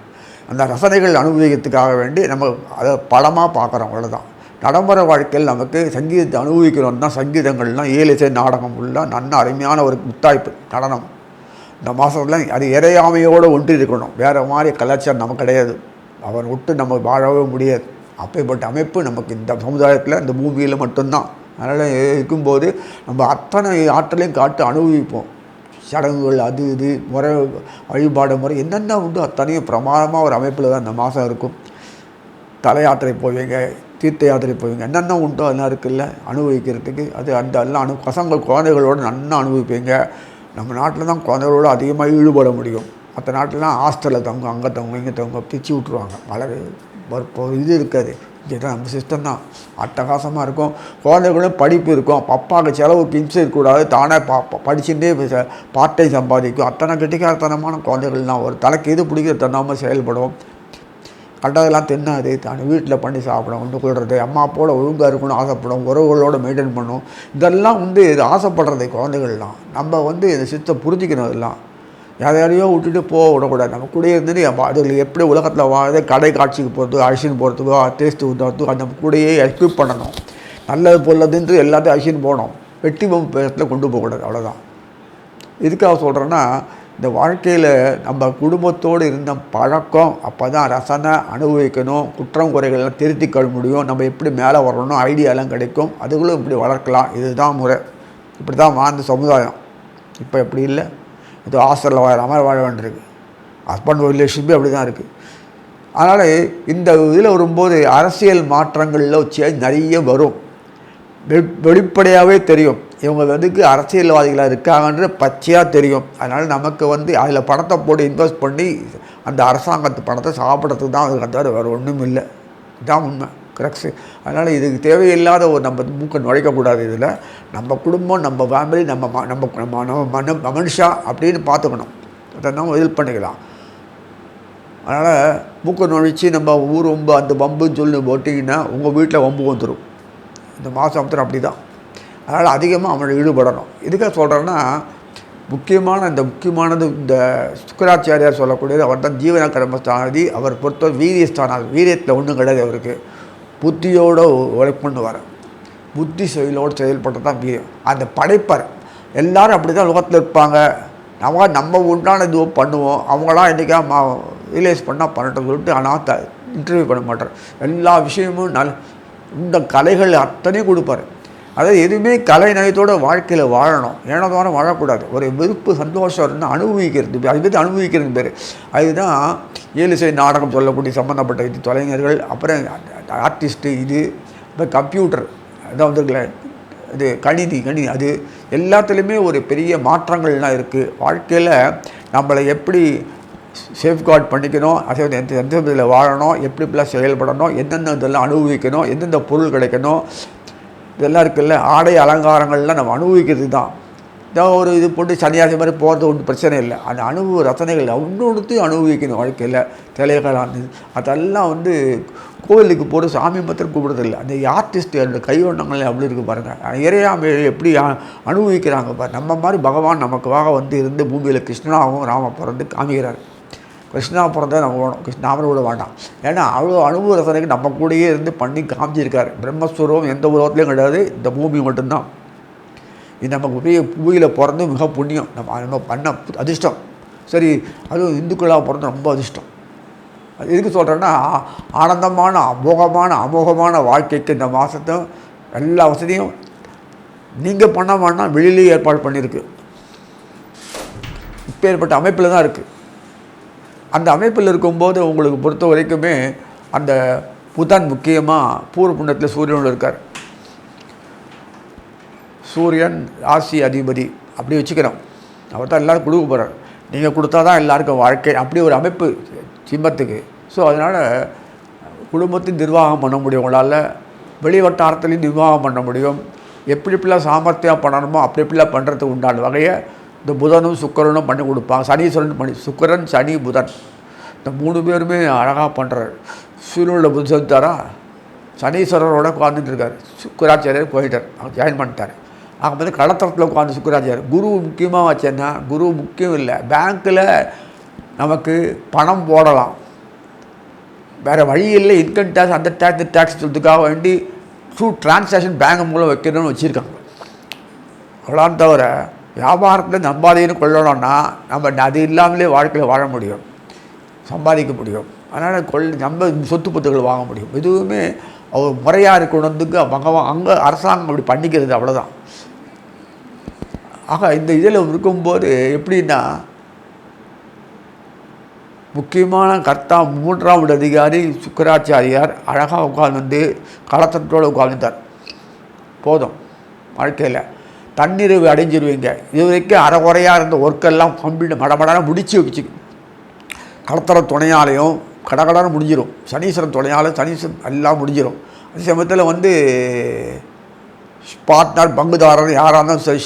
அந்த ரசனைகள் அனுபவிக்கிறதுக்காக வேண்டி நம்ம அதை படமாக பார்க்குறோம், அவ்வளோதான். நடைமுறை வாழ்க்கையில் நமக்கு சங்கீதத்தை அனுபவிக்கிறோம் தான். சங்கீதங்கள்லாம் 7 இசை நாடகம் ஃபுல்லாக நல்ல அருமையான ஒரு முத்தாய்ப்பு நடனம். இந்த மாதத்தில் அது இறையாமையோடு ஒன்று இருக்கணும். வேறு மாதிரி கலாச்சாரம் நமக்கு கிடையாது. அவன் விட்டு நம்ம வாழவே முடியாது. அப்பேற்பட்ட அமைப்பு நமக்கு இந்த சமுதாயத்தில் இந்த பூமியில் மட்டும்தான். அதனால் இருக்கும்போது நம்ம அத்தனை ஆற்றலையும் காட்டு அனுபவிப்போம். சடங்குகள் அது இது முறை வழிபாடு முறை என்னென்ன உண்டு அத்தனையும் பிரமாதமாக ஒரு அமைப்பில் தான் இந்த மாதம் இருக்கும். தல யாத்திரை போவீங்க, தீர்த்த யாத்திரை போவீங்க, என்னென்ன உண்டோ அதெல்லாம் இருக்குல்ல அனுபவிக்கிறதுக்கு. அது அந்த எல்லாம் குழந்தைகளோடு நல்லா அனுபவிப்பீங்க. நம்ம நாட்டில் தான் குழந்தைகளோடு அதிகமாக ஈடுபட முடியும். மற்ற நாட்டிலாம் ஹாஸ்டலில் தங்கும், அங்கே தங்கும், இங்கே தங்கும், பிச்சு விட்ருவாங்க. மழை இது இருக்காது. இதுதான் நம்ம சிஸ்டம் தான் அட்டகாசமாக இருக்கும். குழந்தைகளும் படிப்பு இருக்கும். அப்பாவுக்கு செலவுக்கு இம்சை இருக்கக்கூடாது. தானே படிச்சுட்டே பார்ட் டைம் சம்பாதிக்கும். அத்தனை கெட்டிக்காரத்தனமான குழந்தைகள்லாம் ஒரு தலைக்கு இது பிடிக்கிற தன்னாமல் செயல்படும். கண்டதெல்லாம் தின்னாது, தான் வீட்டில் பண்ணி சாப்பிடும், கொண்டு கொள்வது, அம்மா அப்பாவோட ஒழுங்காக இருக்கணும்னு ஆசைப்படும், உறவுகளோடு மெயின்டைன் பண்ணும். இதெல்லாம் இது ஆசைப்படுறது குழந்தைகள்லாம். நம்ம இந்த சித்தை புரிஞ்சிக்கணும். இதெல்லாம் யாரையோ விட்டுட்டு போக விடக்கூடாது. நம்ம கூட இருந்துட்டு அதில் எப்படி உலகத்தில் வாழ்ந்து கடை காட்சிக்கு போகிறதுக்கோ அழிச்சின்னு போகிறதுக்கோ டேஸ்ட்டு ஊற்றுறதுக்கோ அந்த கூடையே எக்யூப் பண்ணணும். நல்லது பொல்லதுன்ட்டு எல்லாத்தையும் அழிச்சின்னு போகணும். வெட்டி பம்பு இடத்துல கொண்டு போகக்கூடாது. அவ்வளோதான். இதுக்காக சொல்கிறேன்னா, இந்த வாழ்க்கையில் நம்ம குடும்பத்தோடு இருந்த பழக்கம் அப்போ தான் ரசனை அனுபவிக்கணும். குற்றம் குறைகள்லாம் திருத்திக்க முடியும். நம்ம எப்படி மேலே வரணும் ஐடியாலாம் கிடைக்கும். அதுகளும் இப்படி வளர்க்கலாம். இதுதான் முறை. இப்படி தான் வாழ்ந்த சமுதாயம். இப்போ எப்படி இல்லை, இது ஹாஸ்டலில் வாழ மாதிரி வாழ வேண்டியிருக்கு. ஹஸ்பண்ட் ரிலேஷன்ஷிப்பே அப்படி தான் இருக்குது. அதனால் இந்த இதில் வரும்போது அரசியல் மாற்றங்களில் சேஞ்ச் நிறைய வரும். வெளிப்படையாகவே தெரியும். இவங்க அரசியல்வாதிகளாக இருக்காங்கன்றது பச்சையாக தெரியும். அதனால் நமக்கு அதில் பணத்தை போட்டு இன்வெஸ்ட் பண்ணி அந்த அரசாங்கத்து பணத்தை சாப்பிட்றதுக்கு தான் அதுக்கு தவிர வேறு ஒன்றும் இல்லை. இதுதான் உண்மை கிரக்ஸு. அதனால் இதுக்கு தேவையில்லாத ஒரு நம்ம மூக்க நுழைக்கக்கூடாது. இதில் நம்ம குடும்பம், நம்ம ஃபேமிலி, நம்ம மனுஷா அப்படின்னு பார்த்துக்கணும். அதை நம்ம இது பண்ணிக்கலாம். அதனால் மூக்க நுழைச்சி நம்ம ஊர் வம்பு அந்த வம்புன்னு சொல்லி போட்டிங்கன்னா உங்கள் வீட்டில் வம்பு வந்துடும். இந்த மாதம் அப்படி தான். அதனால் அதிகமாக அவனை ஈடுபடணும். இதுக்காக சொல்கிறேன்னா, முக்கியமானது இந்த சுக்கராச்சாரியார் சொல்லக்கூடியது. அவர் தான் ஜீவன கர்மஸ்தானாதி. அவர் பொறுத்த வீரியஸ்தானாதி. வீரியத்தில் ஒன்றும் கிடையாது. அவருக்கு புத்தியோடு உழைப்புன்னு வர புத்தி செயலோடு செயல்பட்டு தான் வீரியம். அந்த படைப்பர் எல்லோரும் அப்படி தான் லோகத்தில் இருப்பாங்க. நம்ம உண்டான இதுவோ பண்ணுவோம். அவங்களாம் என்றைக்கா ரியலைஸ் பண்ணால் பண்ணட்டும் சொல்லிட்டு ஆனால் இன்டர்வியூ பண்ண மாட்டார். எல்லா விஷயமும் இந்த கலைகள் அத்தனையும் கொடுப்பார். அதாவது எதுவுமே கலை நயத்தோட வாழ்க்கையில் வாழணும். ஏனதான வாழக்கூடாது. ஒரு விருப்பு சந்தோஷம் இருந்தால் அனுபவிக்கிறது. அது பற்றி அனுபவிக்கிறது பேர். அதுதான் 7 இசை நாடகம் சொல்லக்கூடிய சம்மந்தப்பட்ட இது கலைஞர்கள், அப்புறம் ஆர்டிஸ்ட்டு, இது இப்போ கம்ப்யூட்டர் அதான் வந்துருக்கல, இது கணினி அது எல்லாத்துலேயுமே ஒரு பெரிய மாற்றங்கள்லாம் இருக்குது. வாழ்க்கையில் நம்மளை எப்படி சேஃப்கார்ட் பண்ணிக்கணும், அதே எந்த இதில் வாழணும், எப்படிலாம் செயல்படணும், எந்தெந்த இதெல்லாம் அனுபவிக்கணும், எந்தெந்த பொருள் கிடைக்கணும், இதெல்லாம் இருக்குல்ல, ஆடை அலங்காரங்கள்லாம் நம்ம அனுபவிக்கிறது தான். இதான் ஒரு இது போட்டு சன்னியாசி மாதிரி போகிறது ஒன்றும் பிரச்சனை இல்லை. அந்த அனுபவ ரசனைகள் ஒன்றொன்றுத்தையும் அனுபவிக்கணும் வாழ்க்கையில். தலைகளானது அதெல்லாம் வந்து கோவிலுக்கு போட்டு சாமி மாத்திரம் கூப்பிடுறதில்லை. அந்த ஆர்டிஸ்ட் அந்த கைவண்ணங்கள் அப்படி இருக்குது பாருங்கள். இறையாமை எப்படி அனுபவிக்கிறாங்க பாரு. நம்ம மாதிரி பகவான் நமக்காக வந்து இருந்து பூமியில் கிருஷ்ணனாகவும் ராம பிறந்து காமிக்கிறார். கிருஷ்ணா பிறந்தா நம்ம வேணும், கிருஷ்ணாமனை விட வேண்டாம். ஏன்னா அவ்வளோ அனுபவ ரசனைக்கு நம்ம கூடயே இருந்து பண்ணி காமிச்சிருக்காரு. பிரம்மஸ்வரூபம் எந்த உலகத்துலேயும் கிடையாது, இந்த பூமி மட்டும்தான். இது நமக்கு பெரிய பூமியில் பிறந்து மிக புண்ணியம், நம்ம பண்ண அதிர்ஷ்டம். சரி, அதுவும் இந்துக்களாக பிறந்து ரொம்ப அதிர்ஷ்டம். அது எதுக்கு சொல்கிறேன்னா, ஆனந்தமான அமோகமான வாழ்க்கைக்கு இந்த மாதத்தை எல்லா வசதியும் நீங்கள் பண்ண வேணால் வெளியிலேயே ஏற்பாடு பண்ணியிருக்கு. இப்போ ஏற்பட்ட அமைப்பில் தான் இருக்குது. அந்த அமைப்பில் இருக்கும்போது உங்களுக்கு பொறுத்த வரைக்குமே அந்த புதன் முக்கியமாக பூர்வ புண்ணியத்தில் சூரியனோடு இருக்கார். சூரியன் ராசி அதிபதி அப்படி வச்சுக்கிறோம். அவர் தான் எல்லோரும் கொடுக்க போகிறார். நீங்கள் கொடுத்தா தான் எல்லாருக்கும் வாழ்க்கை, அப்படி ஒரு அமைப்பு சிம்மத்துக்கு. ஸோ அதனால் குடும்பத்தையும் நிர்வாகம் பண்ண முடியும், உங்களால் வெளி வட்டாரத்துலேயும் நிர்வாகம் பண்ண முடியும். எப்படிலாம் சாமர்த்தியம் பண்ணணுமோ அப்படி எப்படிலாம் பண்ணுறதுக்கு உண்டான வகையை இந்த புதனும் சுக்கரனும் பண்ணி கொடுப்பாங்க. சனீஸ்வரன் பண்ணி, சுக்கரன் சனி புதன் இந்த 3 பேருமே அழகாக பண்ணுறாரு. சூரியனோட புதன் தரா சனீஸ்வரரோட உட்காந்துட்டு இருக்கார். சுக்கராச்சாரியர் போயிட்டார், அவர் ஜாயின் பண்ணிட்டார். அங்கே வந்து கடத்தரத்தில் உட்காந்து சுக்கராச்சாரியர். குரு முக்கியமாக வச்சேன்னா, குரு முக்கியம் இல்லை. பேங்க்கில் நமக்கு பணம் போடலாம், வேறு வழி இல்லை. இன்கம் டேக்ஸ் அந்த டேக்ஸ் இந்த டேக்ஸ் சொல்றதுக்காக வேண்டி டிரான்சாக்ஷன் பேங்க் மூலம் வைக்கணும்னு வச்சுருக்காங்க. அவ்வளோன்னு தவிர வியாபாரத்தில் சம்பாதின்னு கொள்ளணும்னா நம்ம அது இல்லாமலே வாழ்க்கையில் வாழ முடியும், சம்பாதிக்க முடியும். அதனால் நம்ம சொத்து பத்துகள் வாங்க முடியும். எதுவுமே அவர் முறையாக இருக்கணுன்றதுக்கு பகவான் அங்கே அரசாங்கம் அப்படி பண்ணிக்கிறது, அவ்வளோதான். ஆக இந்த இதில் இருக்கும்போது எப்படின்னா, முக்கியமான கர்த்தா 3வது அதிகாரி சுக்கராச்சாரியார் அழகாக உட்கார்ந்து களத்தட்டோடு உட்கார்ந்துட்டார். போதும், வாழ்க்கையில் தன்னிறைவு அடைஞ்சிருவீங்க. இது வரைக்கும் அறகுறையாக இருந்த ஒர்க்கெல்லாம் கம்ப்ளீட் மடமடான முடிச்சு வச்சு களத்தர துணையாலையும் கடகடான முடிஞ்சிடும். சனீஸ்வரன் துணையாலும் சனீஸ்வரன் எல்லாம் முடிஞ்சிடும். அதே சமயத்தில் வந்து பார்ட்னர் பங்குதாரர் யாராக இருந்தாலும் சரி,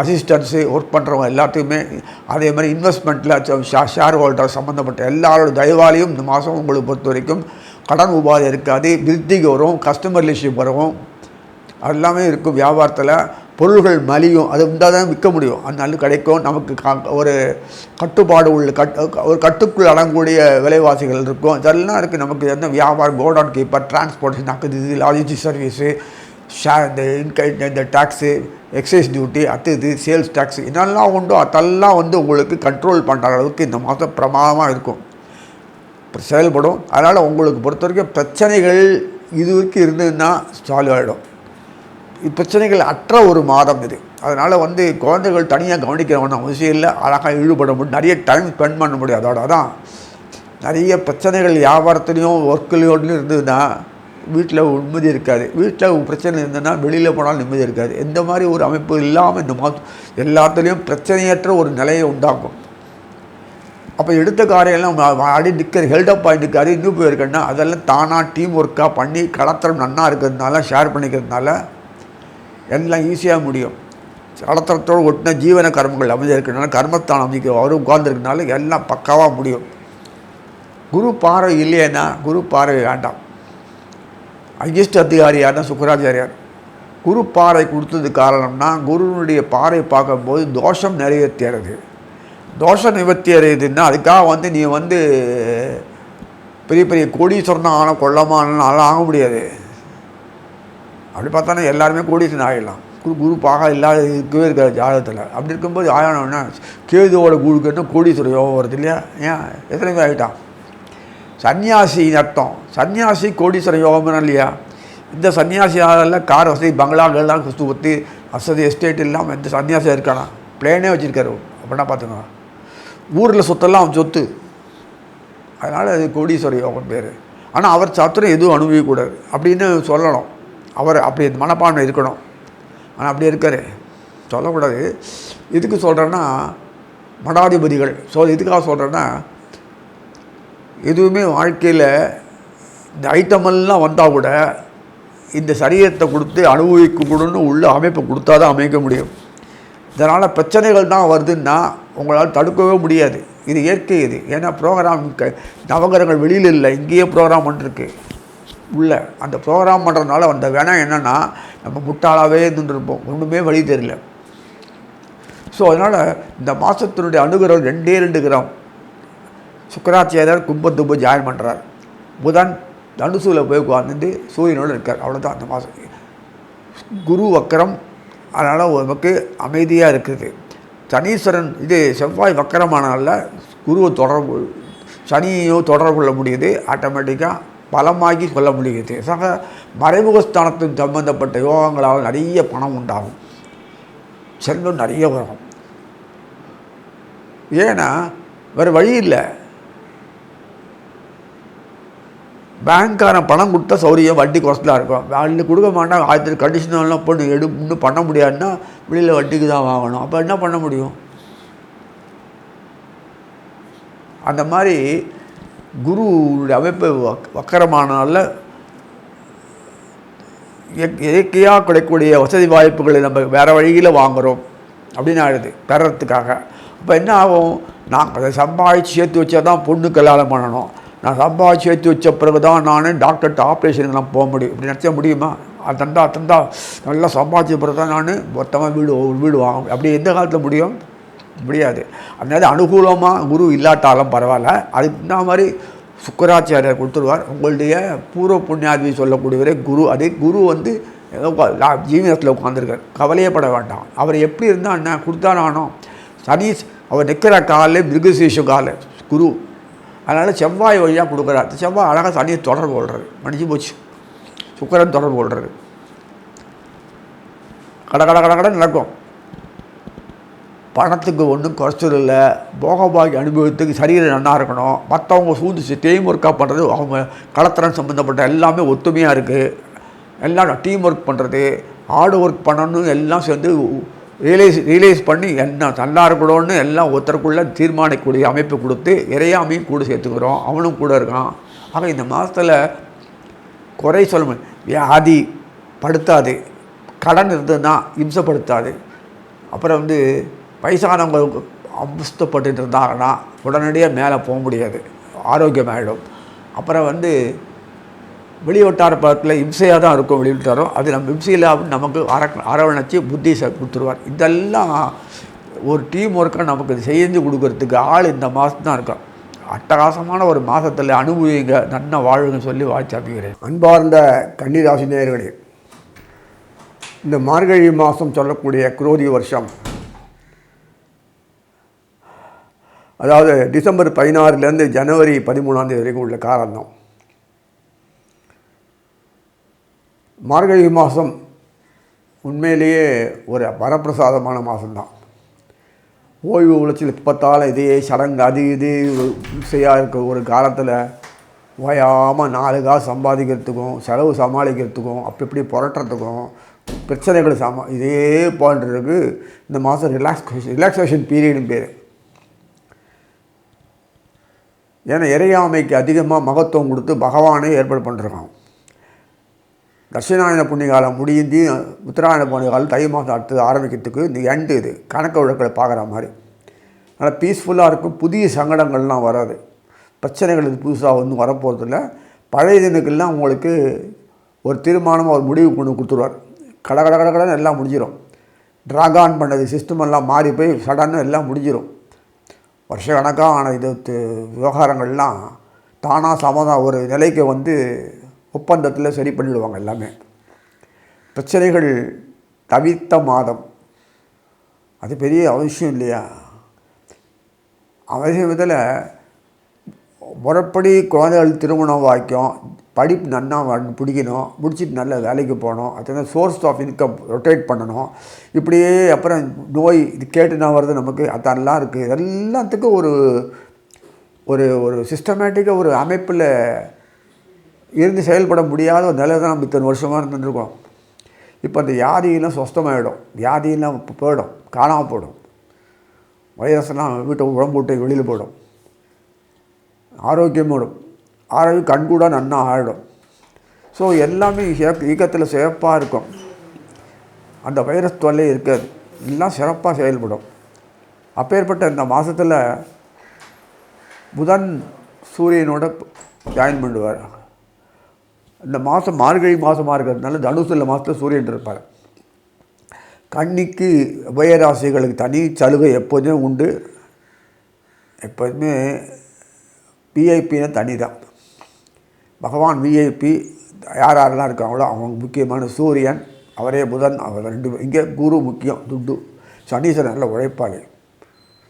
அசிஸ்டன்ஸு ஒர்க் பண்ணுறவங்க எல்லாத்துக்குமே அதே மாதிரி இன்வெஸ்ட்மெண்ட்டில் ஷேர் ஹோல்டர் சம்மந்தப்பட்ட எல்லாரோட தயவாலையும் இந்த மாதம் உங்களுக்கு பொறுத்த வரைக்கும் கடன் உபாதை இருக்காது, விருத்திக்கு வரும், கஸ்டமர் ரிலேஷன்ஷிப் வரும், அது எல்லாமே இருக்கும். வியாபாரத்தில் பொருள்கள் மலியும், அது இருந்தால் தான் விற்க முடியும், அது நல்ல கிடைக்கும். நமக்கு ஒரு கட்டுப்பாடு உள்ள ஒரு கட்டுக்குள் அடங்கக்கூடிய விலைவாசிகள் இருக்கும், இதெல்லாம் இருக்குது. நமக்கு எந்த வியாபாரம், கோடவுன் கீப்பர், டிரான்ஸ்போர்ட்டேஷன், இது லாஜிஸ்டிக் சர்வீஸு, இந்த டேக்ஸு, எக்ஸைஸ் டியூட்டி, இது சேல்ஸ் டேக்ஸ், இதெல்லாம் உண்டோ அதெல்லாம் வந்து உங்களுக்கு கண்ட்ரோல் பண்ணுற அளவுக்கு இந்த மாதம் பிரமாதமாக இருக்கும், செயல்படும். அதனால் உங்களுக்கு பொறுத்த வரைக்கும் பிரச்சனைகள் இது வரைக்கும் இருந்ததுன்னா சால்வ் ஆகிடும். பிரச்சனைகள் அற்ற ஒரு மாதம் இது. அதனால் வந்து குழந்தைகள் தனியாக கவனிக்கிறவன அவசியம் இல்லை, அழகாக ஈடுபட முடியும், நிறைய டைம் ஸ்பெண்ட் பண்ண முடியும். அதோட தான் நிறைய பிரச்சனைகள் வியாபாரத்துலேயும் ஒர்க்குலையோடு இருந்ததுன்னா வீட்டில் நிம்மதி இருக்காது. வீட்டில் பிரச்சனை இருந்ததுன்னா வெளியில் போனாலும் நிம்மதி இருக்காது. எந்த மாதிரி ஒரு அமைப்பு இல்லாமல் இந்த மாதம் எல்லாத்துலேயும் பிரச்சனையற்ற ஒரு நிலையை உண்டாக்கும். அப்போ எடுத்த காரியெல்லாம் அடி நிற்கிற ஹெல்டப் ஆகி நிற்காது, இன்னும் போயிருக்கேன்னா அதெல்லாம் தானாக டீம் ஒர்க்காக பண்ணி களத்தரம் நன்னா இருக்கிறதுனால, ஷேர் பண்ணிக்கிறதுனால எல்லாம் ஈஸியாக முடியும். களத்தரத்தோடு ஒட்டின ஜீவன கர்மங்கள் அமைஞ்சிருக்கிறதுனால, கர்மத்தானம் அமைக்க அவரும் உட்கார்ந்துருக்கனால எல்லாம் பக்காவாக முடியும். குரு பார்வை இல்லையேன்னா, குரு பார்வை வேண்டாம். ஹையஸ்ட் அதிகாரியான சுக்கராச்சாரியார் குரு பார்வை கொடுத்தது காரணம்னா, குருனுடைய பார்வை பார்க்கும்போது தோஷம் நிறைவேற்றியது. தோஷம் நிவர்த்தி அடையுதுன்னா அதுக்காக வந்து நீ வந்து பெரிய பெரிய கோடீஸ்வரனா ஆன கொள்ளமானாலும் ஆக முடியாது. அப்படி பார்த்தானே எல்லாருமே கோடீஸ்வரன் ஆகிடலாம். குரு பாகம் இல்லாத இருக்கவே இருக்காது ஜாதகத்தில். அப்படி இருக்கும்போது ஆகணும்னா கேதுவோட குழுக்கன்னு கோடீஸ்வரர் யோகம் வருது இல்லையா? ஏன் எத்தனையுமே ஆகிட்டான். சன்னியாசின்னு அர்த்தம். சன்னியாசி கோடீஸ்வர யோகம்னா இல்லையா? இந்த சன்னியாசியால் கார் வசதி, பங்களாக்கள்லாம் சுற்றி வசதி, எஸ்டேட் இல்லாமல் எந்த சன்னியாசியாக இருக்கானா? பிளேனே வச்சுருக்காரு. அப்படின்னா பார்த்துக்கோங்க, ஊரில் சொத்தெல்லாம் அவன் சொத்து. அதனால் அது கோடீஸ்வர யோகம் பேர். ஆனால் அவர் சாத்திரம் எதுவும் அனுபவிக்கக்கூடாது அப்படின்னு சொல்லணும். அவர் அப்படி மனப்பான்மை இருக்கணும். ஆனால் அப்படி இருக்கார், சொல்லக்கூடாது. இதுக்கு சொல்கிறேன்னா மடாதிபதிகள் இதுக்காக சொல்கிறேன்னா, எதுவுமே வாழ்க்கையில் இந்த ஐட்டமெல்லாம் வந்தால் கூட இந்த சரீரத்தை கொடுத்து அனுபவிக்க கூடன்னு உள்ள அமைப்பை கொடுத்தா தான் அமைக்க முடியும். இதனால் பிரச்சனைகள் தான் வருதுன்னா உங்களால் தடுக்கவே முடியாது. இது இயற்கை. இது ஏன்னா ப்ரோக்ராம் நவகிரகங்கள் வெளியில் இல்லை, இங்கேயே ப்ரோக்ராம் பண்ணிருக்கு உள்ள. அந்த ப்ரோக்ராம் பண்ணுறதுனால அந்த வேணாம் என்னென்னா நம்ம முட்டாளாகவே இருந்துருப்போம், ஒன்றுமே வழி தெரியல. ஸோ அதனால் இந்த மாதத்தினுடைய அனுகிரகம் 2 கிராம். சுக்கராச்சாரியர் கும்பத்து போய் ஜாயின் பண்ணுறார். புதன் தனுசூல போய் உட்கார்ந்து சூரியனோடு இருக்கார். அவ்வளோதான் அந்த மாதம். குரு வக்கரம், அதனால் நமக்கு அமைதியாக இருக்குது. சனீஸ்வரன் இது செவ்வாய் வக்கரமானால குருவை தொடர்பு சனியோ தொடர்பு கொள்ள முடியுது, ஆட்டோமேட்டிக்காக பலமாகி கொள்ள முடியுது. சக மறைமுகஸ்தானத்துக்கு சம்பந்தப்பட்ட யோகங்களால் நிறைய பணம் உண்டாகும், செல்வம் நிறைய வரும். ஏன்னா வேறு வழி இல்லை. பேங்க்காரன் பணம் கொடுத்தா சௌரியம், வட்டி குறைச்சலாக இருக்கும். வட்டி கொடுக்க மாட்டாங்க. 1000 கண்டிஷனெலாம் போட்டு இன்னும் பண்ண முடியாதுன்னா வெளியில் வட்டிக்கு தான் வாங்கணும். அப்போ என்ன பண்ண முடியும்? அந்த மாதிரி குருவுடைய அமைப்பு வக்கரமானால இயற்கையாக கிடைக்கக்கூடிய வசதி வாய்ப்புகளை நம்ம வேறு வழியில் வாங்குகிறோம் அப்படின்னு ஆகிடுது பெறத்துக்காக. அப்போ என்ன ஆகும்? நான் அதை சம்பாதிச்சு சேர்த்து வச்சா தான் பொண்ணு கல்யாணம் பண்ணணும், நான் சம்பாதிச்சு சேர்த்து வச்ச பிறகு தான் நான் டாக்டர்கிட்ட ஆப்ரேஷனுக்கெல்லாம் போக முடியும். இப்படி நினச்சா முடியுமா? தந்தா நல்லா சம்பாதிச்ச பிறகு தான் நான் மொத்தமாக வீடு வாங்க. அப்படி எந்த காலத்தில் முடியும்? முடியாது. அதனால அனுகூலமாக குரு இல்லாட்டாலும் பரவாயில்ல, அதுக்கு இந்த மாதிரி சுக்கராச்சாரியர் கொடுத்துருவார். உங்களுடைய பூர்வ புண்ணியாதி சொல்லக்கூடியவரே குரு. அதே குரு ஏதோ ஜீவனத்தில் உட்காந்துருக்கார், கவலையப்பட வேண்டாம். அவர் எப்படி இருந்தால் என்ன கொடுத்தா நானும் சனீஸ் அவர் நிற்கிற காலில் மிருகசீஷ கால குரு. அதனால் செவ்வாய் வழியாக கொடுக்குறாரு. செவ்வாய் அழகாக சனியை தொடர்பு கொள்றாரு. மடிச்சு போச்சு. சுக்கரன் தொடர்பு கொள்றாரு. கடை நடக்கும். பணத்துக்கு ஒன்றும் குறைச்சல் இல்லை. போகபாகி அனுபவத்துக்கு சரீரம் நல்லா இருக்கணும். மற்றவங்க சூழ்ந்து டீம் ஒர்க்காக பண்ணுறது, அவங்க கலத்திறன் சம்மந்தப்பட்ட எல்லாமே ஒத்துமையாக இருக்குது. எல்லாம் டீம் ஒர்க் பண்ணுறது, ஹார்டு ஒர்க் பண்ணணும்னு எல்லாம் சேர்ந்து ரியலைஸ் பண்ணி என்ன நல்லா இருக்கணும்னு எல்லாம் ஒருத்தருக்குள்ளே தீர்மானிக்கக்கூடிய அமைப்பு கொடுத்து இறையாமையும் கூட சேர்த்துக்கிறோம். அவனும் கூட இருக்கான். ஆக இந்த மாதத்தில் குறை சொல்ல முடியும். வியாதி படுத்தாது, கடன் இருந்ததுன்னா இம்சப்படுத்தாது. அப்புறம் வயசானவங்களுக்கு அவஸ்தப்பட்டு இருந்தாங்கன்னா உடனடியாக மேலே போக முடியாது, ஆரோக்கியமாகிடும். அப்புறம் வெளிவட்டார பக்கத்தில் இம்சையாக தான் இருக்கும். வெளிவட்டாரம் அது நம்ம இம்சையில் நமக்கு அரவணைச்சி புத்தி கொடுத்துருவார். இதெல்லாம் ஒரு டீம் ஒர்க்காக நமக்கு செஞ்சு கொடுக்கறதுக்கு ஆள் இந்த மாதம் தான் இருக்கும். அட்டகாசமான ஒரு மாதத்தில் அனுபவிங்க, நன்னா வாழுங்கன்னு சொல்லி வாழ்த்தாக்குகிறேன். அன்பார்ந்த கன்னிராசி நேயர்களே, இந்த மார்கழி மாதம் சொல்லக்கூடிய குரோதி வருஷம், அதாவது டிசம்பர் 16 ஜனவரி 13 வரைக்கும் உள்ள காலம்தான். மார்கழி மாதம் உண்மையிலேயே ஒரு வரப்பிரசாதமான மாதம்தான். ஓய்வு உழைச்சல் இப்பத்தால் இதே சடங்கு அது இது இசையாக இருக்க ஒரு காலத்தில் ஓயாமல் 4 காசு சம்பாதிக்கிறதுக்கும் செலவு சமாளிக்கிறதுக்கும் அப்படி இப்படி புரட்டுறதுக்கும் பிரச்சனைகளை இதே போன்றதுக்கு இந்த மாதம் ரிலாக்ஸேஷன் பீரியடுன்னு பேர். ஏன்னா இறையாமைக்கு அதிகமாக மகத்துவம் கொடுத்து பகவானே ஏற்பாடு பண்ணிருக்கான். தட்சிணாயன புண்ணியகாலம் முடிந்து உத்தராயண புண்ணியகாலம் தை மாதம் அடுத்தது ஆரம்பிக்கிறதுக்கு இந்த எண்டு இது கணக்கு வழக்கில் பார்க்குற மாதிரி. அதனால் பீஸ்ஃபுல்லாக இருக்கும். புதிய சங்கடங்கள்லாம் வராது, பிரச்சனைகள் இது புதுசாக ஒன்றும் வரப்போகிறதில்ல. பழைய தினக்கெல்லாம் உங்களுக்கு ஒரு தீர்மானமாக ஒரு முடிவு கொண்டு கொடுத்துருவார். கடன்னு எல்லாம் முடிஞ்சிடும். ட்ராகான் பண்ணது சிஸ்டமெல்லாம் மாறி போய் சடன்னு எல்லாம் முடிஞ்சிடும். வருஷ கணக்கான விவகாரங்கள்லாம் தானாக சமாதானம் ஒரு நிலைக்கு ஒப்பந்தத்தில் சரி பண்ணிவிடுவாங்க. எல்லாமே பிரச்சனைகள் தவிர்த்த மாதம். அது பெரிய அவசியம் இல்லையா? அவசியத்தில் முறைப்படி குழந்தைகள் திருமணம் வாய்க்கும், படிப்பு நன்னா பிடிக்கணும், முடிச்சுட்டு நல்ல வேலைக்கு போகணும், அது சோர்ஸ் ஆஃப் இன்கம் ரொட்டேட் பண்ணணும். இப்படியே அப்புறம் நோய் இது கேட்டுனா வருது நமக்கு, அதெல்லாம் இருக்குது. எல்லாத்துக்கும் ஒரு ஒரு ஒரு சிஸ்டமேட்டிக்காக ஒரு அமைப்பில் இருந்து செயல்பட முடியாத ஒரு நிலை தான் நம்ம இத்தனை வருஷமாக இருந்துருக்கோம். இப்போ அந்த வியாதியெல்லாம் சொஸ்தமாகிடும், வியாதியெல்லாம் இப்போ போயிடும், காணாமல் போயிடும். வைரஸ்லாம் வீட்டை உடம்பு விட்டு வெளியில் போயிடும், ஆரோக்கியம் போயிடும், ஆரோக்கியம் கண்கூட நன்னா ஆகிடும். ஸோ ஸோ எல்லாமே இயக்கத்தில் சிறப்பாக இருக்கும். அந்த வைரஸ் தொல்லை இருக்காது, எல்லாம் சிறப்பாக செயல்படும். அப்பேற்பட்ட இந்த மாதத்தில் புதன் சூரியனோட ஜாயின் பண்ணுவார். இந்த மாதம் மார்கழி மாதமாக இருக்கிறதுனால தனுசில் மாதத்தில் சூரியன் இருப்பார். கன்னிக்கு உபயராசிகளுக்கு தனி சலுகை எப்போதுமே உண்டு. எப்போதுமே விஐபின்னா தனி தான். பகவான் விஐபி யாரெல்லாம் இருக்காங்களோ அவங்க முக்கியமான சூரியன், அவரே புதன், அவர் 2. இங்கே குரு முக்கியம், துட்டு. சனீஸ்வரன் நல்ல உழைப்பாளி.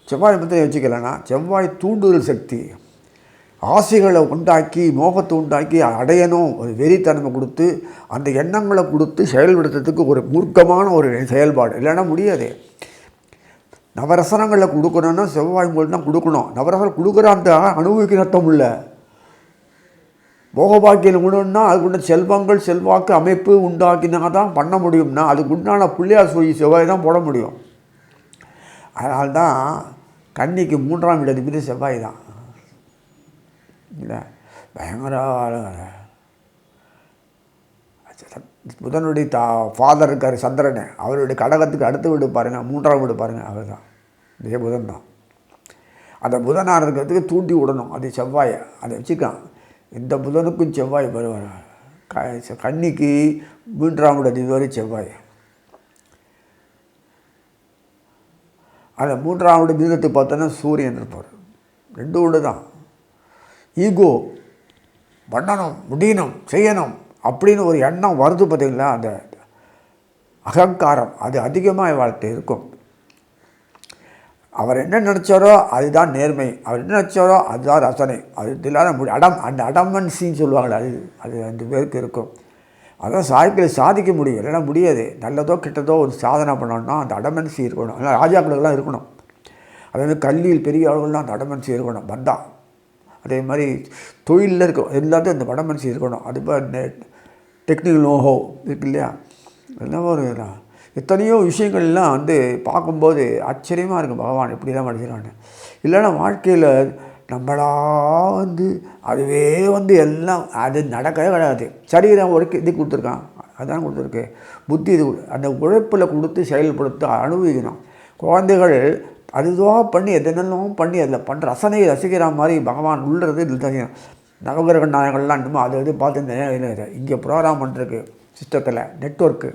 செவ்வாய் பற்றி வச்சுக்கலன்னா செவ்வாய் தூண்டுதல் சக்தி, ஆசைகளை உண்டாக்கி மோகத்தை உண்டாக்கி அடையணும் ஒரு வெறித்தன்மை கொடுத்து அந்த எண்ணங்களை கொடுத்து செயல்படுத்துறதுக்கு ஒரு மூர்க்கமான ஒரு செயல்பாடு. இல்லைன்னா முடியாது. நவரசனங்களை கொடுக்கணுன்னா செவ்வாய் மூலம் தான் கொடுக்கணும். நவரசனம் கொடுக்குற அந்த அனுபவிக்கிற அர்த்தம் இல்லை. போகபாக்கியம் உண்டுன்னா அதுக்குண்ட செல்வங்கள் செல்வாக்கு அமைப்பு உண்டாக்கினா தான் பண்ண முடியும்னா அதுக்கு உண்டான பிள்ளையார் சொல்லி செவ்வாய் தான் போட முடியும். அதனால்தான் கன்னிக்கு 3ஆம் இடத்துக்கு செவ்வாய் தான். இல்லை பயங்கர புதனுடைய ஃபாதர் இருக்கார் சந்திரனை, அவருடைய கடகத்துக்கு அடுத்து வீடு பாருங்கள், 3ஆம் வீடு பாருங்கள், அவர் தான் இதே புதன் தான். அந்த புதனாக இருக்கிறதுக்கு தூண்டி விடணும், அது செவ்வாயை அதை வச்சுக்கான். இந்த புதனுக்கும் செவ்வாய் வருவார். கன்னிக்கு 3ஆம் வீடு இதுவரை செவ்வாய். அந்த 3ஆம் வீடு மிதத்துக்கு பார்த்தோன்னா சூரியன் இருப்பார். 2 வீடு தான். ஈகோ பண்ணணும், முடியணும், செய்யணும் அப்படின்னு ஒரு எண்ணம் வருது பார்த்தீங்களா, அந்த அகங்காரம் அது அதிகமாக வாழ்க்கை இருக்கும். அவர் என்ன நினச்சாரோ அதுதான் நேர்மை, அவர் என்ன நினச்சாரோ அதுதான் ரசனை. அது இல்லாத அந்த அடமன்சின்னு சொல்லுவாங்களே, அது 2 பேருக்கு இருக்கும். அதான் சாதிக்க முடியும், இல்லைன்னா முடியாது. நல்லதோ கெட்டதோ ஒரு சாதனை பண்ணணும்னா அந்த அடமன்சி இருக்கணும். அதனால் ராஜாக்களுக்கெல்லாம் இருக்கணும். அதே கல்வியில் பெரிய ஆளுகள்லாம் அந்த அடமன்சி இருக்கணும், வந்தா. அதே மாதிரி தொழிலில் இருக்கும் எல்லாத்தையும் அந்த வடமனசு இருக்கணும். அது இப்போ டெக்னிக்கல் நோஹோ இருக்கு இல்லையா, எல்லாம் ஒரு எத்தனையோ விஷயங்கள்லாம் பார்க்கும்போது ஆச்சரியமாக இருக்கும். பகவான் எப்படி தான் படிக்கிறான்னு. இல்லைன்னா வாழ்க்கையில் நம்மளா அதுவே எல்லாம் அது நடக்கவே கிடையாது. சரீரம் ஒரு இது கொடுத்துருக்கான், அதுதான் கொடுத்துருக்கு. புத்தி இது அந்த உழைப்பில் கொடுத்து செயல்படுத்த அனுபவிக்கணும். குழந்தைகள் அதுவாக பண்ணி எதெல்லாம் பண்ணி அதில் பண்ணுற ரசனையை ரசிக்கிற மாதிரி பகவான் உள்ளது தெரியும். நவகிரக நாயகங்கள்லாம் இன்னும் அது பார்த்து இங்கே ப்ரோக்ராம் பண்ணிருக்கு சிஸ்டத்தில் நெட்வொர்க்கு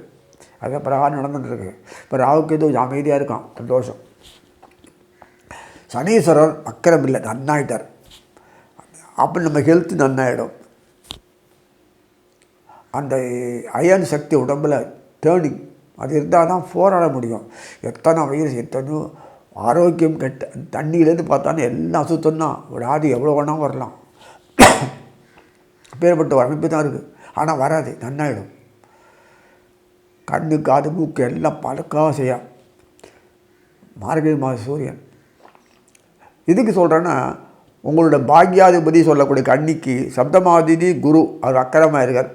அதே பிரகாரம் நடந்துட்டுருக்கு. இப்போ ராவுக்கு இது அமைதியாக இருக்கான், சந்தோஷம். சனீஸ்வரர் அக்கறம் இல்லை, நன்னாயிட்டார். அப்போ நம்ம ஹெல்த்து நன்னாயிடும். அந்த அயன் சக்தி உடம்பில் டேர்னிங் அது இருந்தால் தான் போராட முடியும். எத்தனை வயசு எத்தனையோ ஆரோக்கியம் கெட்ட தண்ணியிலேருந்து பார்த்தாலும் எல்லாம் அசுத்தம் தான். விடாது எவ்வளோ வேணால் வரலாம், பேர்பட்ட ஒரு அமைப்பு தான் இருக்குது. ஆனால் வராது, நன்னாயிடும். கண்ணு காது மூக்கு எல்லாம் பழக்காக செய்ய. மார்கழி மாத சூரியன் இதுக்கு சொல்கிறேன்னா, உங்களோட பாக்யாதிபதி சொல்லக்கூடிய கன்னிக்கு சப்தமாதிபதி குரு அவர் அக்கரமாக இருக்கார்.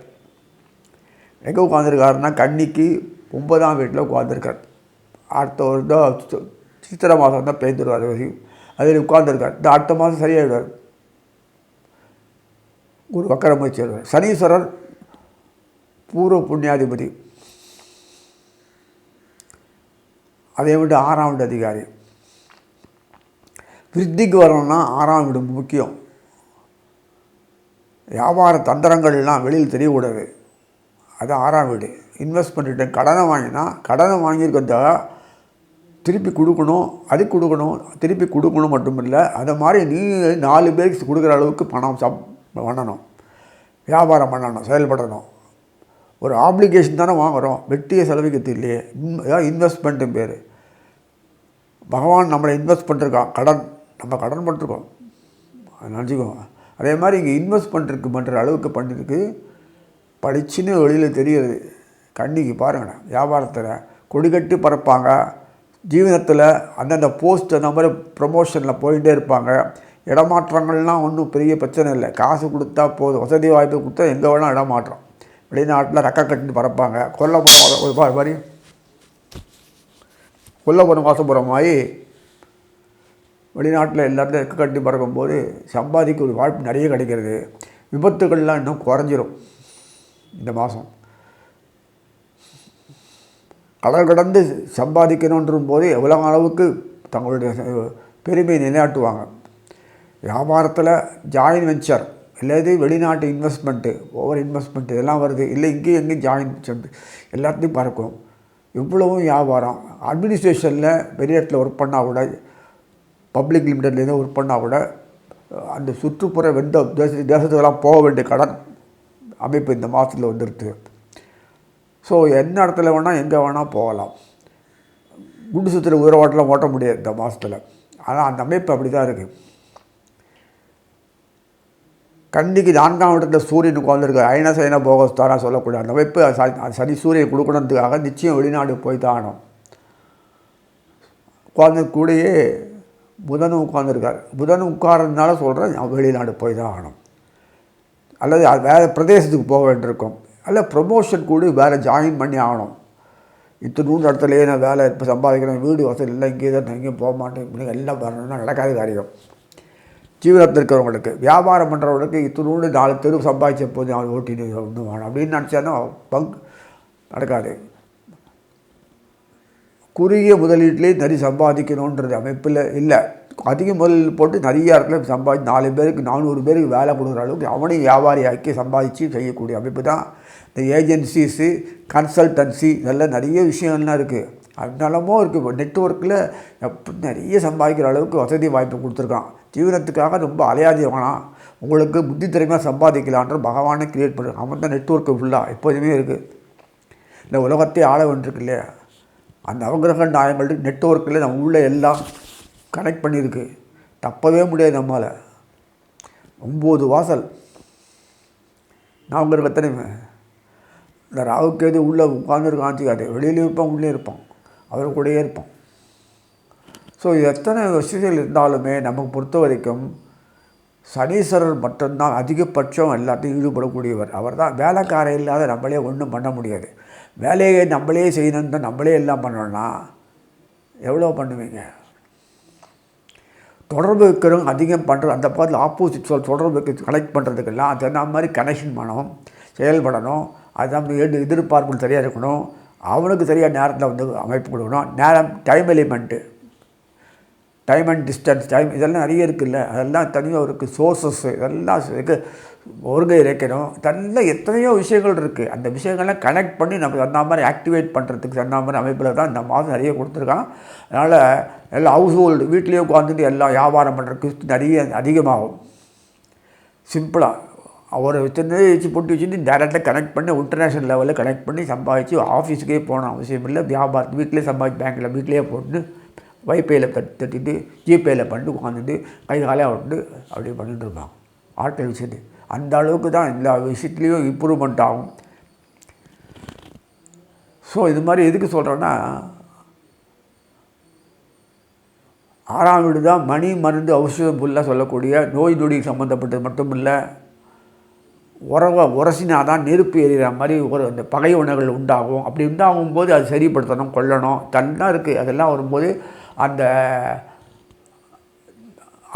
எங்கே உட்காந்துருக்காருன்னா கன்னிக்கு 9ஆம் வீட்டில் உட்காந்துருக்கார். அடுத்த ஒரு சித்திரை மாதம் தான் பேந்துடுவார் வரையும் அதில் உட்காந்துருக்கார். இந்த அடுத்த மாதம் சரியாயிடுவார், குரு வக்கரம் போய் சேருவார். சனீஸ்வரர் பூர்வ புண்ணியாதிபதி, அதே விட 6ஆம் வீடு அதிகாரி. விருத்திக்கு வரணும்னா 6ஆம் வீடு முக்கியம். வியாபார தந்திரங்கள்லாம் வெளியில் தெரியக்கூடாது, அது 6ஆம் வீடு. இன்வெஸ்ட் பண்ணிவிட்டு கடனை வாங்கினா கடனை வாங்கியிருக்கிறத திருப்பி கொடுக்கணும், அது கொடுக்கணும், திருப்பி கொடுக்கணும் மட்டும் இல்லை, அதை மாதிரி நீ 4 பேருக்கு கொடுக்குற அளவுக்கு பணம் பண்ணணும், வியாபாரம் பண்ணணும், செயல்படணும். ஒரு ஆப்ளிகேஷன் தானே வாங்குகிறோம், வெட்டியை செலவிக்கிறது இல்லையே. இன்வெஸ்ட்மெண்ட்டு பேர். பகவான் நம்மளை இன்வெஸ்ட் பண்ணிருக்கான், கடன் நம்ம கடன் பண்ணிருக்கோம், அது நினச்சிக்கோங்க. அதே மாதிரி இங்கே இன்வெஸ்ட்மெண்ட்டுக்கு பண்ணுற அளவுக்கு பண்ணிருக்கு. படிச்சுன்னு வெளியில் தெரியுது. கண்ணிக்கு பாருங்கள், வியாபாரத்தில் கொடிக்கட்டி பறப்பாங்க. ஜீவனத்தில் அந்தந்த போஸ்ட் அந்த மாதிரி ப்ரமோஷனில் போயிட்டே இருப்பாங்க. இடமாற்றங்கள்லாம் ஒன்றும் பெரிய பிரச்சனை இல்லை, காசு கொடுத்தா போதும். வசதி வாய்ப்பு கொடுத்தா எங்கே வேணால் இடமாற்றம். வெளிநாட்டில் ரெக்க கட்டின்னு பறப்பாங்க. கொல்லப்புறம் மாதிரி கொல்லப்புறம் வாசப்புறம் மாதிரி வெளிநாட்டில் எல்லாத்தையும் ரெக்க கட்டி பறக்கும்போது சம்பாதிக்க ஒரு வாய்ப்பு நிறைய கிடைக்கிறது. விபத்துகள்லாம் இன்னும் குறைஞ்சிரும். இந்த மாதம். கடல் கடந்து சம்பாதிக்கணுன்றும் போது உலக அளவுக்கு தங்களுடைய பெருமையை நிலைநாட்டுவாங்க. வியாபாரத்தில் ஜாயின் வெஞ்சர் இல்லது வெளிநாட்டு இன்வெஸ்ட்மெண்ட்டு, ஓவர் இன்வெஸ்ட்மெண்ட்டு இதெல்லாம் வருது. இல்லை இங்கேயும் எங்கேயும் ஜாயின் எல்லாத்தையும் பறக்கும். இவ்வளவும் வியாபாரம். அட்மினிஸ்ட்ரேஷனில் பெரிய இடத்துல ஒர்க் பண்ணால் கூட, பப்ளிக் லிமிடெட்லேருந்து ஒர்க் பண்ணால் கூட, அந்த சுற்றுப்புற தேசத்துக்கெல்லாம் போக வேண்டிய கடன் அமைப்பு இந்த மாதத்தில் வந்துடுது. ஸோ என்ன இடத்துல வேணால் எங்கே வேணால் போகலாம். குண்டு சுற்றுற உயிரோட்டெலாம் ஓட்ட முடியாது இந்த மாதத்தில். ஆனால் அந்த அமைப்பு அப்படி தான் இருக்குது. கண்டிக்கு 4ஆம் இடத்துல சூரியன் உட்காந்துருக்கு. அயன சயன போகஸ்தானா சொல்லக்கூடிய அந்த அமைப்பு சனி சூரியன் கொடுக்கணுன்றதுக்காக நிச்சயம் வெளிநாடு போய் தான் ஆகணும். உட்கார்ந்து கூடயே புதனும் உட்காந்துருக்கார். புதன் உட்கார்றதுனால சொல்கிறேன் வெளிநாடு போய் தான் ஆகணும். அல்லது வேறு பிரதேசத்துக்கு போக வேண்டியிருக்கும். அல்ல ப்ரொமோஷன் கூட வேறு ஜாயின் பண்ணி ஆகணும். இத்தனூண்டு இடத்துலையே நான் வேலை இப்போ சம்பாதிக்கிறேன், வீடு வசதி இல்லை, இங்கே தான் எங்கேயும் போக மாட்டேன், இப்படி எல்லாம் வரணும்னா நடக்காத காரியம். ஜீவனத்தில் இருக்கிறவங்களுக்கு, வியாபாரம் பண்ணுறவங்களுக்கு இத்தனூண்டு 4 தெரு சம்பாதிச்ச போது 4 ஓட்டின்னு ஒன்று வேணும் அப்படின்னு நினச்சாலும் நடக்காது. குறுகிய முதலீட்டிலே நிறைய சம்பாதிக்கணுன்றது அமைப்பில் இல்லை. அதிக முதலீடு போட்டு நிறைய இடத்துல 4 பேருக்கு 400 பேருக்கு வேலை கொடுக்குற அளவுக்கு அவனையும் வியாபாரியாக்கி சம்பாதிச்சு செய்யக்கூடிய அமைப்பு தான் இந்த ஏஜென்சிஸு, கன்சல்டன்சி, இதெல்லாம் நிறைய விஷயங்கள்லாம் இருக்குது. அதனாலமோ இருக்குது. நெட்வொர்க்கில் நிறைய சம்பாதிக்கிற அளவுக்கு வசதி வாய்ப்பு கொடுத்துருக்கான். ஜீவனத்துக்காக ரொம்ப அலையாதி வேணாம், உங்களுக்கு புத்தி திறமையாக சம்பாதிக்கலான்ற பகவானை க்ரியேட் பண்ணுறான். அவன் தான் நெட்வொர்க்கு ஃபுல்லாக எப்போதுமே இருக்குது. இந்த உலகத்தை ஆள வேண்டியிருக்கு இல்லையா, அந்த நவகிரக நாயங்கள் நெட்வொர்க்கில் நம்ம உள்ள எல்லாம் கனெக்ட் பண்ணியிருக்கு. தப்பவே முடியாது நம்மளால். 9 வாசல் நவகிரகத்தனையுமே. இந்த ராகுக்கேது உள்ளே உட்காந்துருக்கான்னு வச்சுக்காது, வெளியிலே இருப்பான், உள்ளே இருப்பான், அவர் கூடயே இருப்பான். ஸோ எத்தனை விஷயங்கள் இருந்தாலுமே நமக்கு பொறுத்த வரைக்கும் சனீஸ்வரர் மட்டும்தான் அதிகபட்சம் எல்லாத்தையும் ஈடுபடக்கூடியவர். அவர் தான். வேலைக்காரன் இல்லாத நம்மளே ஒன்றும் பண்ண முடியாது. வேலையை நம்மளே செய்யணுன்னு தான் நம்மளே எல்லாம் பண்ணோன்னா எவ்வளோ பண்ணுவீங்க? தொடர்பு வைக்கிறவங்க அதிகம் பண்ணுறது அந்த பாத்தில் ஆப்போசிட் தொடர்பு வைக்க கனெக்ட் பண்ணுறதுக்கெல்லாம் அது அந்த மாதிரி கனெக்ஷன் பண்ணணும், செயல்படணும். அது எதிர்பார்ப்புகள் சரியாக இருக்கணும். அவனுக்கு சரியாக நேரத்தில் வந்து அமைப்பு கொடுக்கணும். நேரம், time element, time and distance, time இதெல்லாம் நிறைய இருக்குல்ல, அதெல்லாம் தனியாக இருக்குது. சோர்ஸஸ் இதெல்லாம் ஒருங்கை இறைக்கணும். இதெல்லாம் எத்தனையோ விஷயங்கள் இருக்குது. அந்த விஷயங்கள்லாம் கனெக்ட் பண்ணி நம்ம அந்த மாதிரி ஆக்டிவேட் பண்ணுறதுக்கு அந்த மாதிரி அமைப்பில் தான் இந்த மாதம் நிறைய கொடுத்துருக்கான். அதனால் எல்லாம் ஹவுஸ் ஹோல்டு வீட்லேயே உட்காந்துட்டு எல்லாம் வியாபாரம் பண்ணுறதுக்கு நிறைய அதிகமாகும். சிம்பிளாக ஒரு சின்னதே வச்சு போட்டு வச்சுட்டு டேரெக்டாக கனெக்ட் பண்ணி இன்டர்நேஷ்னல் லெவலில் கனெக்ட் பண்ணி சம்பாதிச்சு ஆஃபீஸுக்கே போன அவசியம் இல்லை. வியாபாரத்து வீட்டிலே சம்பாதிச்சு பேங்க்கில் வீட்டிலே போட்டு வைஃபையில் தட்டிட்டு ஜிபேயில் பண்ணிட்டு உட்காந்துட்டு கை காலையாக விட்டு அப்படி பண்ணிட்டு இருப்பாங்க. ஆட்கள் விஷயத்து அந்த அளவுக்கு தான் எல்லா விஷயத்துலேயும் இம்ப்ரூவ்மெண்ட் ஆகும். ஸோ இது மாதிரி எதுக்கு சொல்கிறேன்னா, 6ஆம் வீடு தான் மணி மருந்து ஔஷதம் ஃபுல்லாக சொல்லக்கூடிய நோய் நொடி சம்மந்தப்பட்டது மட்டும் இல்லை. உரசினா தான் நெருப்பு எறிகிற மாதிரி அந்த பகை உணவுகள் உண்டாகும். அப்படி உண்டாகும் போது அது சரிப்படுத்தணும், கொல்லணும், தல்லாம் இருக்குது. அதெல்லாம் வரும்போது அந்த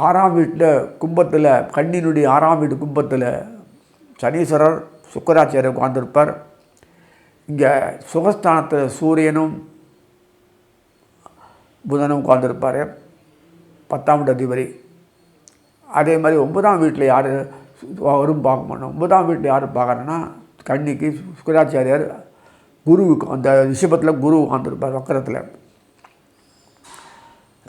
6ஆம் வீட்டில் கும்பத்தில், கண்ணினுடைய 6ஆம் வீடு கும்பத்தில் சனீஸ்வரர் சுக்கராச்சாரியர் உட்கார்ந்திருப்பார். இங்கே சுகஸ்தானத்தில் சூரியனும் புதனும் உட்கார்ந்திருப்பார், 10ஆம் வீட்டு அதிபதி. அதே மாதிரி 9ஆம் வீட்டில் யார் வரும் பார்க்க மாட்டோம். 9ஆம் வீட்டில் யார் பார்க்குறேன்னா கன்னிக்கு சுக்கராச்சாரியார், குருவுக்கு அந்த ரிஷபத்தில் குரு உட்காந்துருப்பார் வக்கரத்தில்.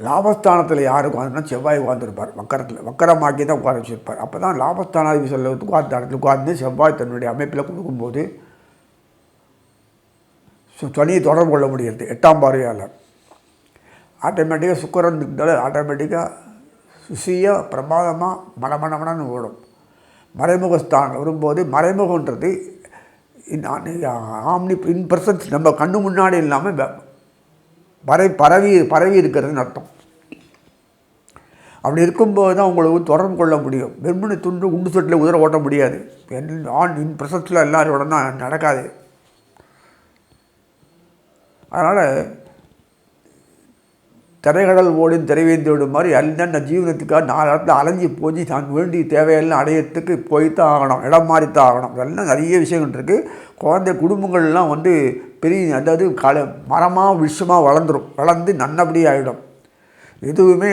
லாபஸ்தானத்தில் யார் உட்காந்துன்னா செவ்வாய் உட்காந்துருப்பார் வக்கரத்தில். வக்கரமாக்கி தான் உட்கார வச்சுருப்பார். அப்போ தான் லாபஸ்தானாதிபதி சொல்ல உட்கார்ந்து உட்கார்ந்து செவ்வாய் தன்னுடைய அமைப்பில் கொடுக்கும்போது சனியை தொடர்பு கொள்ள முடியாது 8ஆம் பார்வையால். ஆட்டோமேட்டிக்காக சுக்கரன் இருந்தாலும் ஆட்டோமேட்டிக்காக சுசியாக பிரமாதமாக மனமனமனன்னு ஓடும். மறைமுகஸ்தானம் வரும்போது மறைமுகன்றது இன் பர்சன்ஸ் நம்ம கண்ணு முன்னாடி இல்லாமல் பரவி இருக்கிறதுன்னு அர்த்தம். அப்படி இருக்கும்போது தான் உங்களுக்கு தொடர்பு கொள்ள முடியும். வெறுமனே குண்டு சொட்டில் குதிரை ஓட்ட முடியாது. இன் பிரசன்ஸில் எல்லாரோட தான் நடக்காது. அதனால் திரைகடல் ஓடும் திரைவேந்தியோடு மாதிரி அந்தந்த ஜீவனத்துக்காக 4 இடத்துல அலைஞ்சி போய் தான் வேண்டிய தேவையெல்லாம் அடையிறதுக்கு போய்த்தான் ஆகணும், இடம் மாறித்தான் ஆகணும். இதெல்லாம் நிறைய விஷயங்கள் இருக்குது. குழந்தை குடும்பங்கள்லாம் வந்து பெரிய அதாவது மரமாக விஷயமாக வளர்ந்து நல்லபடியாக ஆகிடும். எதுவுமே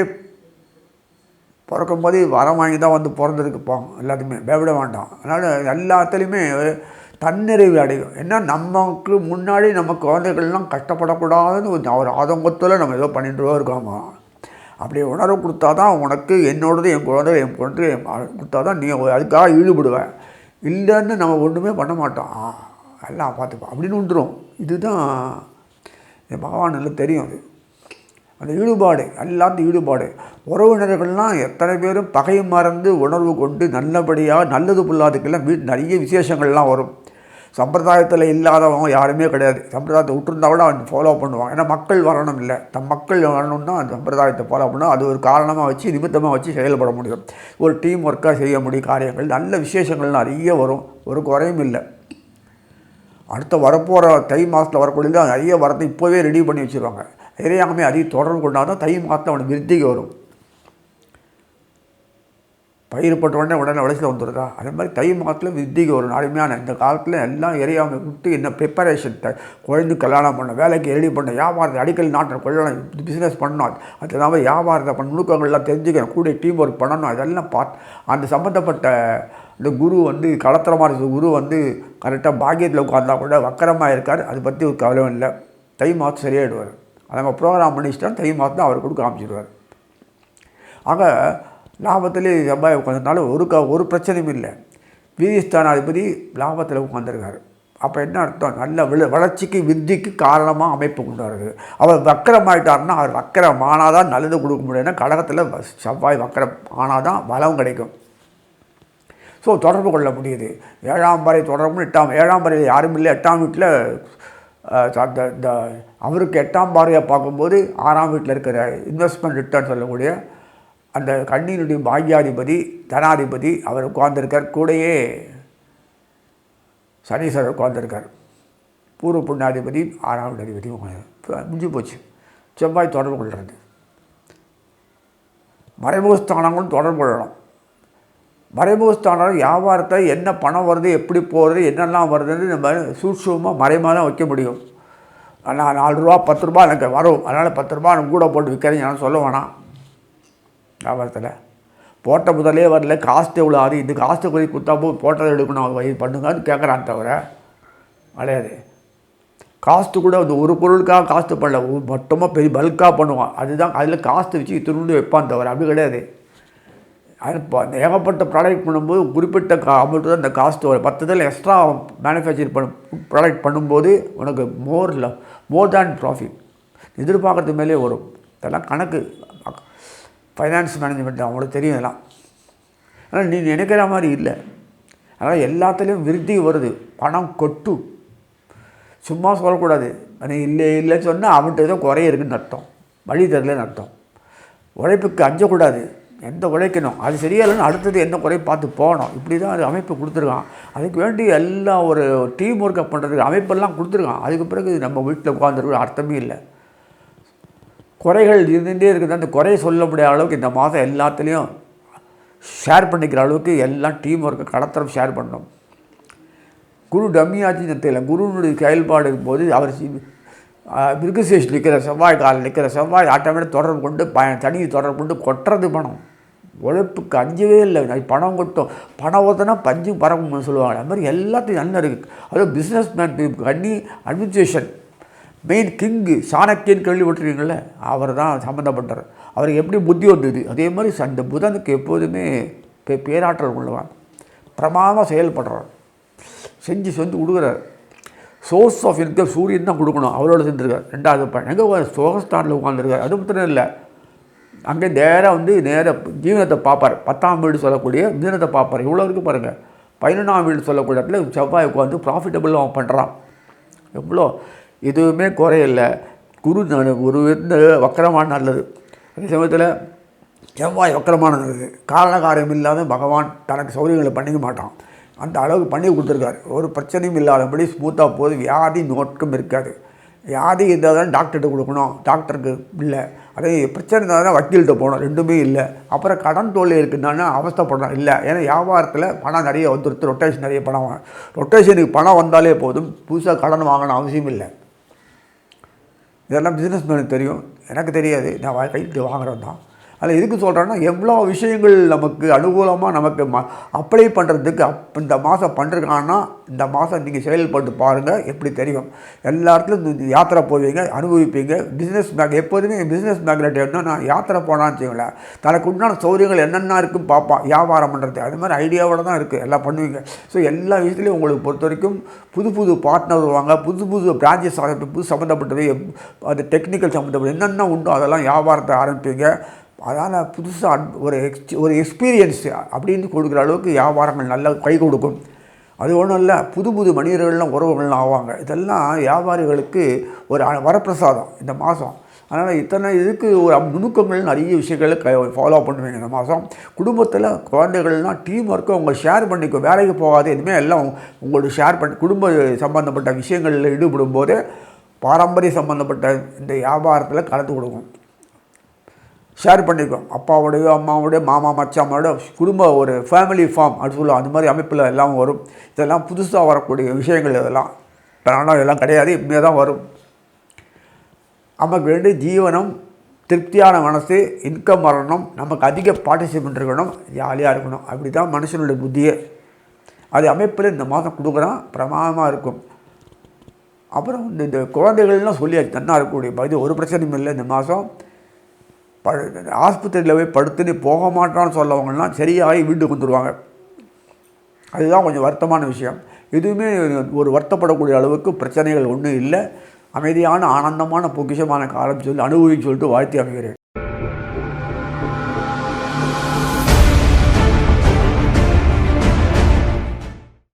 பிறக்கும் போதே வரம் வாங்கி தான் வந்து பிறந்திருக்குப்போம். எல்லாத்தையுமே பயப்பட வேண்டாம். அதனால் எல்லாத்துலேயுமே தன்னிறைவு அடையும். ஏன்னா நமக்கு முன்னாடி நம்ம குழந்தைகள்லாம் கஷ்டப்படக்கூடாதுன்னு ஒரு ஆதங்கத்தில் நம்ம ஏதோ பண்ணிட்டு இருக்கோமா. அப்படி உணர்வு கொடுத்தா தான் உனக்கு என்னோடது என் குழந்தை கொடுத்தா தான் நீ அதுக்காக ஈடுபடுவேன். இல்லைன்னு நம்ம ஒன்றுமே பண்ண மாட்டோம். எல்லாம் பார்த்துப்போம் அப்படின்னு விட்டுரும். இதுதான் என் பகவான் நல்லா தெரியும். அது அந்த ஈடுபாடு, எல்லாத்தையும் ஈடுபாடு. உறவினர்கள்லாம் எத்தனை பேரும் பகை மறந்து உணர்வு கொண்டு நல்லபடியாக நல்லது புல்லாதுக்கெல்லாம் நிறைய விசேஷங்கள்லாம் வரும். சம்பிரதாயத்தில் இல்லாதவங்க யாருமே கிடையாது. சம்பிரதாயத்தை விட்டுருந்தா கூட அவன் ஃபாலோ பண்ணுவாங்க. ஏன்னா மக்கள் வரணும் இல்லை, தம் மக்கள் வரணும்னா அந்த சம்பிரதாயத்தை ஃபாலோ பண்ணால் அது ஒரு காரணமாக வச்சு நிமித்தமாக வச்சு செயல்பட முடியும். ஒரு டீம் ஒர்க்காக செய்ய முடியும் காரியங்கள். நல்ல விசேஷங்கள் நிறைய வரும், ஒரு குறையும் இல்லை. அடுத்த வரப்போகிற தை மாதத்தில் வரக்கூடியது நிறைய வரத்தை இப்போவே ரெடி பண்ணி வச்சுருவாங்க. இறையாமை அதிக தொடர்பு கொண்டால் தான் தை மாதத்தில் அவனுக்கு விருத்திக்கு வரும். பயிர் போட்ட உடனே விளைச்சல் வந்துடுதா, அதே மாதிரி தை மாதத்தில் விருத்திக்கு வரும். அருமையான இந்த காலத்தில் எல்லாம் இறையாமை விட்டு என்ன ப்ரிப்பரேஷன், குழந்தை கல்யாணம் பண்ண, வேலைக்கு ரெடி பண்ண, வியாபாரத்தை அடிக்கல் நாட்டில் கொள்ளணும், பிஸ்னஸ் பண்ணணும், அது இல்லாமல் வியாபாரத்தை பண்ண நுணுக்கங்கள்லாம் தெரிஞ்சுக்கணும், கூட டீம் ஒர்க் பண்ணணும். அதெல்லாம் அந்த சம்மந்தப்பட்ட இந்த குரு வந்து களத்திர மாதிரி குரு வந்து கரெக்டாக பாக்கியத்தில் உட்கார்ந்தா கூட வக்கரமாக இருக்கார். அதை பற்றி ஒரு கவலை இல்லை. தை மாதம் சரியாயிடுவார். அதை நம்ம ப்ரோக்ராம் பண்ணிச்சிட்டா தை மாதம் அவர் கொடுக்க காமிச்சிடுவார். ஆக லாபத்திலே செவ்வாய் உட்காந்துனால ஒரு பிரச்சனையும் இல்லை. வீரியஸ்தானாதிபதி லாபத்தில் உட்காந்துருக்காரு. அப்போ என்ன அர்த்தம், நல்ல வளர்ச்சிக்கு விருத்திக்கு காரணமாக அமைப்பு கொண்டாடுறது. அவர் வக்கரமாயிட்டார்னா அவர் வக்கரம் ஆனால் தான் நல்லது கொடுக்க முடியும்னா கடகத்தில் செவ்வாய் வக்கரம் ஆனால் தான் பலம் கிடைக்கும். ஸோ தொடர்பு கொள்ள முடியுது. 7ஆம் பாறை தொடர்பு 7ஆம் பாறையில் யாரும் இல்லை. 8ஆம் வீட்டில் இந்த அவருக்கு 8ஆம் பாறையை பார்க்கும்போது 6ஆம் வீட்டில் இருக்கிற இன்வெஸ்ட்மெண்ட் ரிட்டர்ன் சொல்லக்கூடிய அந்த கண்ணியினுடைய பாக்யாதிபதி தனாதிபதி அவர் உட்கார்ந்துருக்கார். கூடையே சனீஸ்வரர் உட்கார்ந்துருக்கார். பூர்வ புண்ணியாதிபதி 6ஆம் அதிபதி முடிஞ்சு போச்சு. செவ்வாய் தொடர்பு கொள்வது. மறைமுகஸ்தானங்களும் தொடர்பு கொள்ளணும். மறைமுகஸ்தானம் வியாபாரத்தை என்ன பணம் வருது, எப்படி போகிறது, என்னெல்லாம் வருதுன்னு நம்ம சூட்சமாக மறைமாக தான் வைக்க முடியும். நான் 4 ரூபா 10 ரூபா எனக்கு வரும், அதனால் 10 ரூபா எனக்கு கூட போட்டு விற்கிறேன் நான் சொல்ல வேணாம். வியாபாரத்தில் போட்ட முதலே வரல, காஸ்ட் எவ்வளோ ஆகுது, இந்த காஸ்ட்டை போய் கொடுத்தா போய் போட்டதை எடுக்கணும் வழி பண்ணுங்கன்னு கேட்குறான்னு தவிர கிடையாது. காஸ்ட்டு கூட அந்த ஒரு பொருளுக்காக காஸ்ட்டு பண்ணல, மொத்தமாக பெரிய பல்காக பண்ணுவான். அதுதான் அதில் காஸ்ட்டு வச்சு திருண்டு வைப்பான் தவிர அப்படி கிடையாது. அது இப்போ அந்த ஏகப்பட்ட ப்ராடக்ட் பண்ணும்போது குறிப்பிட்ட அமௌண்ட்டு தான் இந்த காஸ்ட்டு வரும். 10 இதில் எக்ஸ்ட்ரா மேனுஃபேக்சர் ப்ராடக்ட் பண்ணும்போது உனக்கு மோர் தேன் ப்ராஃபிட் எதிர்பார்க்கறது மேலே வரும். இதெல்லாம் கணக்கு ஃபைனான்ஸ் மேனேஜ்மெண்ட் அவங்களுக்கு தெரியும் இதெல்லாம். ஆனால் நீ நினைக்கிற மாதிரி இல்லை. அதனால் எல்லாத்துலேயும் விருத்தி வருது, பணம் கொட்டு. சும்மா சொல்லக்கூடாது. அது இல்லைன்னு சொன்னால் அவன்கிட்ட ஏதோ குறைய இருக்குதுன்னு அர்த்தம், வழி தரலன்னு அர்த்தம். உழைப்புக்கு அஞ்சக்கூடாது, எந்த உழைக்கணும், அது சரியாகலன்னு அடுத்தது என்ன குறைய பார்த்து போகணும். இப்படி தான் அது அமைப்பு கொடுத்துருக்கான். அதுக்கு வேண்டி எல்லாம் ஒரு டீம் ஒர்க்கை பண்ணுறதுக்கு அமைப்பெல்லாம் கொடுத்துருக்கான். அதுக்கு பிறகு நம்ம வீட்டில் உட்காந்துருக்க அர்த்தமே இல்லை. குறைகள் இருந்துகிட்டே இருக்குது. அந்த குறையை சொல்ல முடியாத அளவுக்கு இந்த மாதம் எல்லாத்துலேயும் ஷேர் பண்ணிக்கிற அளவுக்கு எல்லாம் டீம் ஒர்க்கை கடத்தரம் ஷேர் பண்ணணும். குரு டம்மியாச்சுன்னு தெரியல. குருனுடைய செயல்பாடு இருக்கும்போது அவர் மிருகசேஷ் நிற்கிற செவ்வாய் காலில் நிற்கிற செவ்வாய் ஆட்டோமேட்டிக் தொடர்பு கொண்டு தனியை தொடர்பு கொண்டு கொட்டுறது பணம். உழைப்புக்கு அஞ்சவே இல்லை. பணம் கொட்டும். பணம் ஓத்தனா பஞ்சு பறக்கும்னு சொல்லுவாங்க. அது மாதிரி எல்லாத்தையும் நல்லா இருக்குது. அதுவும் பிஸ்னஸ் மேன் கண்ணி அட்மினிஸ்ட்ரேஷன் மெயின் கிங்கு சாணக்கியன் கேள்விப்பட்டிருக்கீங்கள, அவர் தான் சம்மந்தப்பட்டார். அவருக்கு எப்படி புத்தி வந்தது, அதே மாதிரி அந்த புதனுக்கு எப்போதுமே பேராற்றல் உள்ளவன், பிரமாதமாக செயல்படுறார், செஞ்சு கொடுக்குறார். சோர்ஸ் ஆஃப் இன்கம் சூரியன் தான் கொடுக்கணும், அவரோட செஞ்சுருக்கார். 2வது பையன் எங்கே சோகஸ்தானில் உட்காந்துருக்கார். அது மட்டும் இல்லை, அங்கே நேராக ஜீவனத்தை பார்ப்பார். 10ஆம் வீடு சொல்லக்கூடிய ஜீவனத்தை பார்ப்பார். இவ்வளோ இருக்குது பாருங்கள். 11ஆம் வீடு சொல்லக்கூடிய இடத்துல செவ்வாய் உட்காந்து ப்ராஃபிட்டபிள் அவன் பண்ணுறான். எவ்வளோ எதுவுமே குறையில்லை. குரு வக்கரமான நல்லது. அதே சமயத்தில் செவ்வாய் வக்கரமான நல்லது. காரண காரியம் இல்லாத பகவான் தனக்கு சௌகரியங்களை பண்ணிக்க மாட்டான். அந்த அளவுக்கு பண்ணி கொடுத்துருக்காரு. ஒரு பிரச்சனையும் இல்லாதபடி ஸ்மூத்தாக போகுது. வியாதி நோக்கம் இருக்காது. வியாதி இருந்தால் தான் டாக்டர்கிட்ட கொடுக்கணும், டாக்டருக்கு இல்லை. அதே பிரச்சனை இருந்தால் தான் வக்கீல்கிட்ட போகணும், ரெண்டுமே இல்லை. அப்புறம் கடன் தொல்லை இருக்குன்னா அவஸ்தைப்படணும் இல்லை. ஏன்னா வியாபாரத்தில் பணம் நிறைய வந்துடுத்து, ரொட்டேஷன் நிறைய பணம் ரொட்டேஷனுக்கு பணம் வந்தாலே போதும், புதுசாக கடன் வாங்கணும் அவசியம் இல்லை. இதெல்லாம் பிஸ்னஸ் மேனுக்கு தெரியும், எனக்கு தெரியாது, நான் கைட்டு வாங்குறது தான். அதில் எதுக்கு சொல்கிறேன்னா, எவ்வளோ விஷயங்கள் நமக்கு அனுகூலமாக நமக்கு அப்ளை பண்ணுறதுக்கு இந்த மாதம் பண்ணுறாங்கன்னா இந்த மாதம் நீங்கள் செயல்பட்டு பாருங்கள், எப்படி தெரியும். எல்லா இடத்துலையும் யாத்திரை போவீங்க, அனுபவிப்பீங்க. பிஸ்னஸ் எப்போதுமே பிஸ்னஸ் மேக்னெட் என்னன்னா, யாத்திரை போனான்னு வச்சுங்களேன், தனக்கு உண்டான சௌகரியங்கள் என்னென்ன இருக்குன்னு பார்ப்பான் வியாபாரம் பண்ணுறது. அது மாதிரி ஐடியாவோடு தான் இருக்குது, எல்லாம் பண்ணுவீங்க. ஸோ எல்லா விஷயத்துலையும் உங்களுக்கு பொறுத்த வரைக்கும் புது புது பார்ட்னர் வருவாங்க, புது புது பிரான்ச்சஸ் ஆரம்பிப்பு, புது சம்மந்தப்பட்டது, அது டெக்னிக்கல் சம்மந்தப்பட்டது என்னென்ன உண்டோ அதெல்லாம் வியாபாரத்தை ஆரம்பிப்பீங்க. அதனால் புதுசாக ஒரு எக்ஸ்பீரியன்ஸ் அப்படின்னு கொடுக்குற அளவுக்கு வியாபாரங்கள் நல்லா கை கொடுக்கும். அது ஒன்றும் இல்லை, புது புது மனிதர்கள்லாம் உறவுகள்லாம் ஆவாங்க. இதெல்லாம் வியாபாரிகளுக்கு ஒரு வரப்பிரசாதம் இந்த மாதம். அதனால் இத்தனை இதுக்கு ஒரு நுணுக்கங்கள் நிறைய விஷயங்களை ஃபாலோ பண்ணுவீங்க இந்த மாதம். குடும்பத்தில் குழந்தைகள்லாம் டீம் ஒர்க்கை உங்கள் ஷேர் பண்ணிக்கும், வேலைக்கு போகாது இனிமேல் எல்லாம் உங்களோட ஷேர் பண்ணி குடும்ப சம்மந்தப்பட்ட விஷயங்களில் ஈடுபடும் போது பாரம்பரிய சம்மந்தப்பட்ட இந்த வியாபாரத்தில் கலந்து கொடுக்கும், ஷேர் பண்ணிக்கும். அப்பாவோடையோ அம்மாவோடைய மாமா மச்சாமாவோட குடும்ப ஒரு ஃபேமிலி ஃபார்ம் அப்படி சொல்லுவோம், அந்த மாதிரி அமைப்பில் எல்லாம் வரும். இதெல்லாம் புதுசாக வரக்கூடிய விஷயங்கள். இதெல்லாம் ஆனால் இதெல்லாம் கிடையாது, இப்படியே தான் வரும். நமக்கு வேண்டிய ஜீவனம், திருப்தியான மனசு, இன்கம் வரணும், நமக்கு அதிக பார்ட்டிசிபெண்ட் இருக்கணும், ஜாலியாக இருக்கணும். அப்படி தான் மனுஷனுடைய புத்தியே. அது அமைப்பில் இந்த மாதம் கொடுக்குறான், பிரமாதமாக இருக்கும். அப்புறம் இந்த குழந்தைகள்லாம் சொல்லியாச்சு, நன்னா இருக்கக்கூடிய இது ஒரு பிரச்சனையும் இல்லை. இந்த மாதம் ஆஸ்பத்திரியில் போய் படுத்துன்னு போக மாட்டான்னு சொல்லவங்கலாம் சரியாகி வீட்டுக்கு வந்துடுவாங்க. அதுதான் கொஞ்சம் வருத்தமான விஷயம். எதுவுமே ஒரு வருத்தப்படக்கூடிய அளவுக்கு பிரச்சனைகள் ஒன்றும் இல்லை. அமைதியான ஆனந்தமான பொக்கிஷமான காலம் சொல்லி அனுபவின்னு சொல்லிட்டு வாழ்த்தி அமைகிறேன்.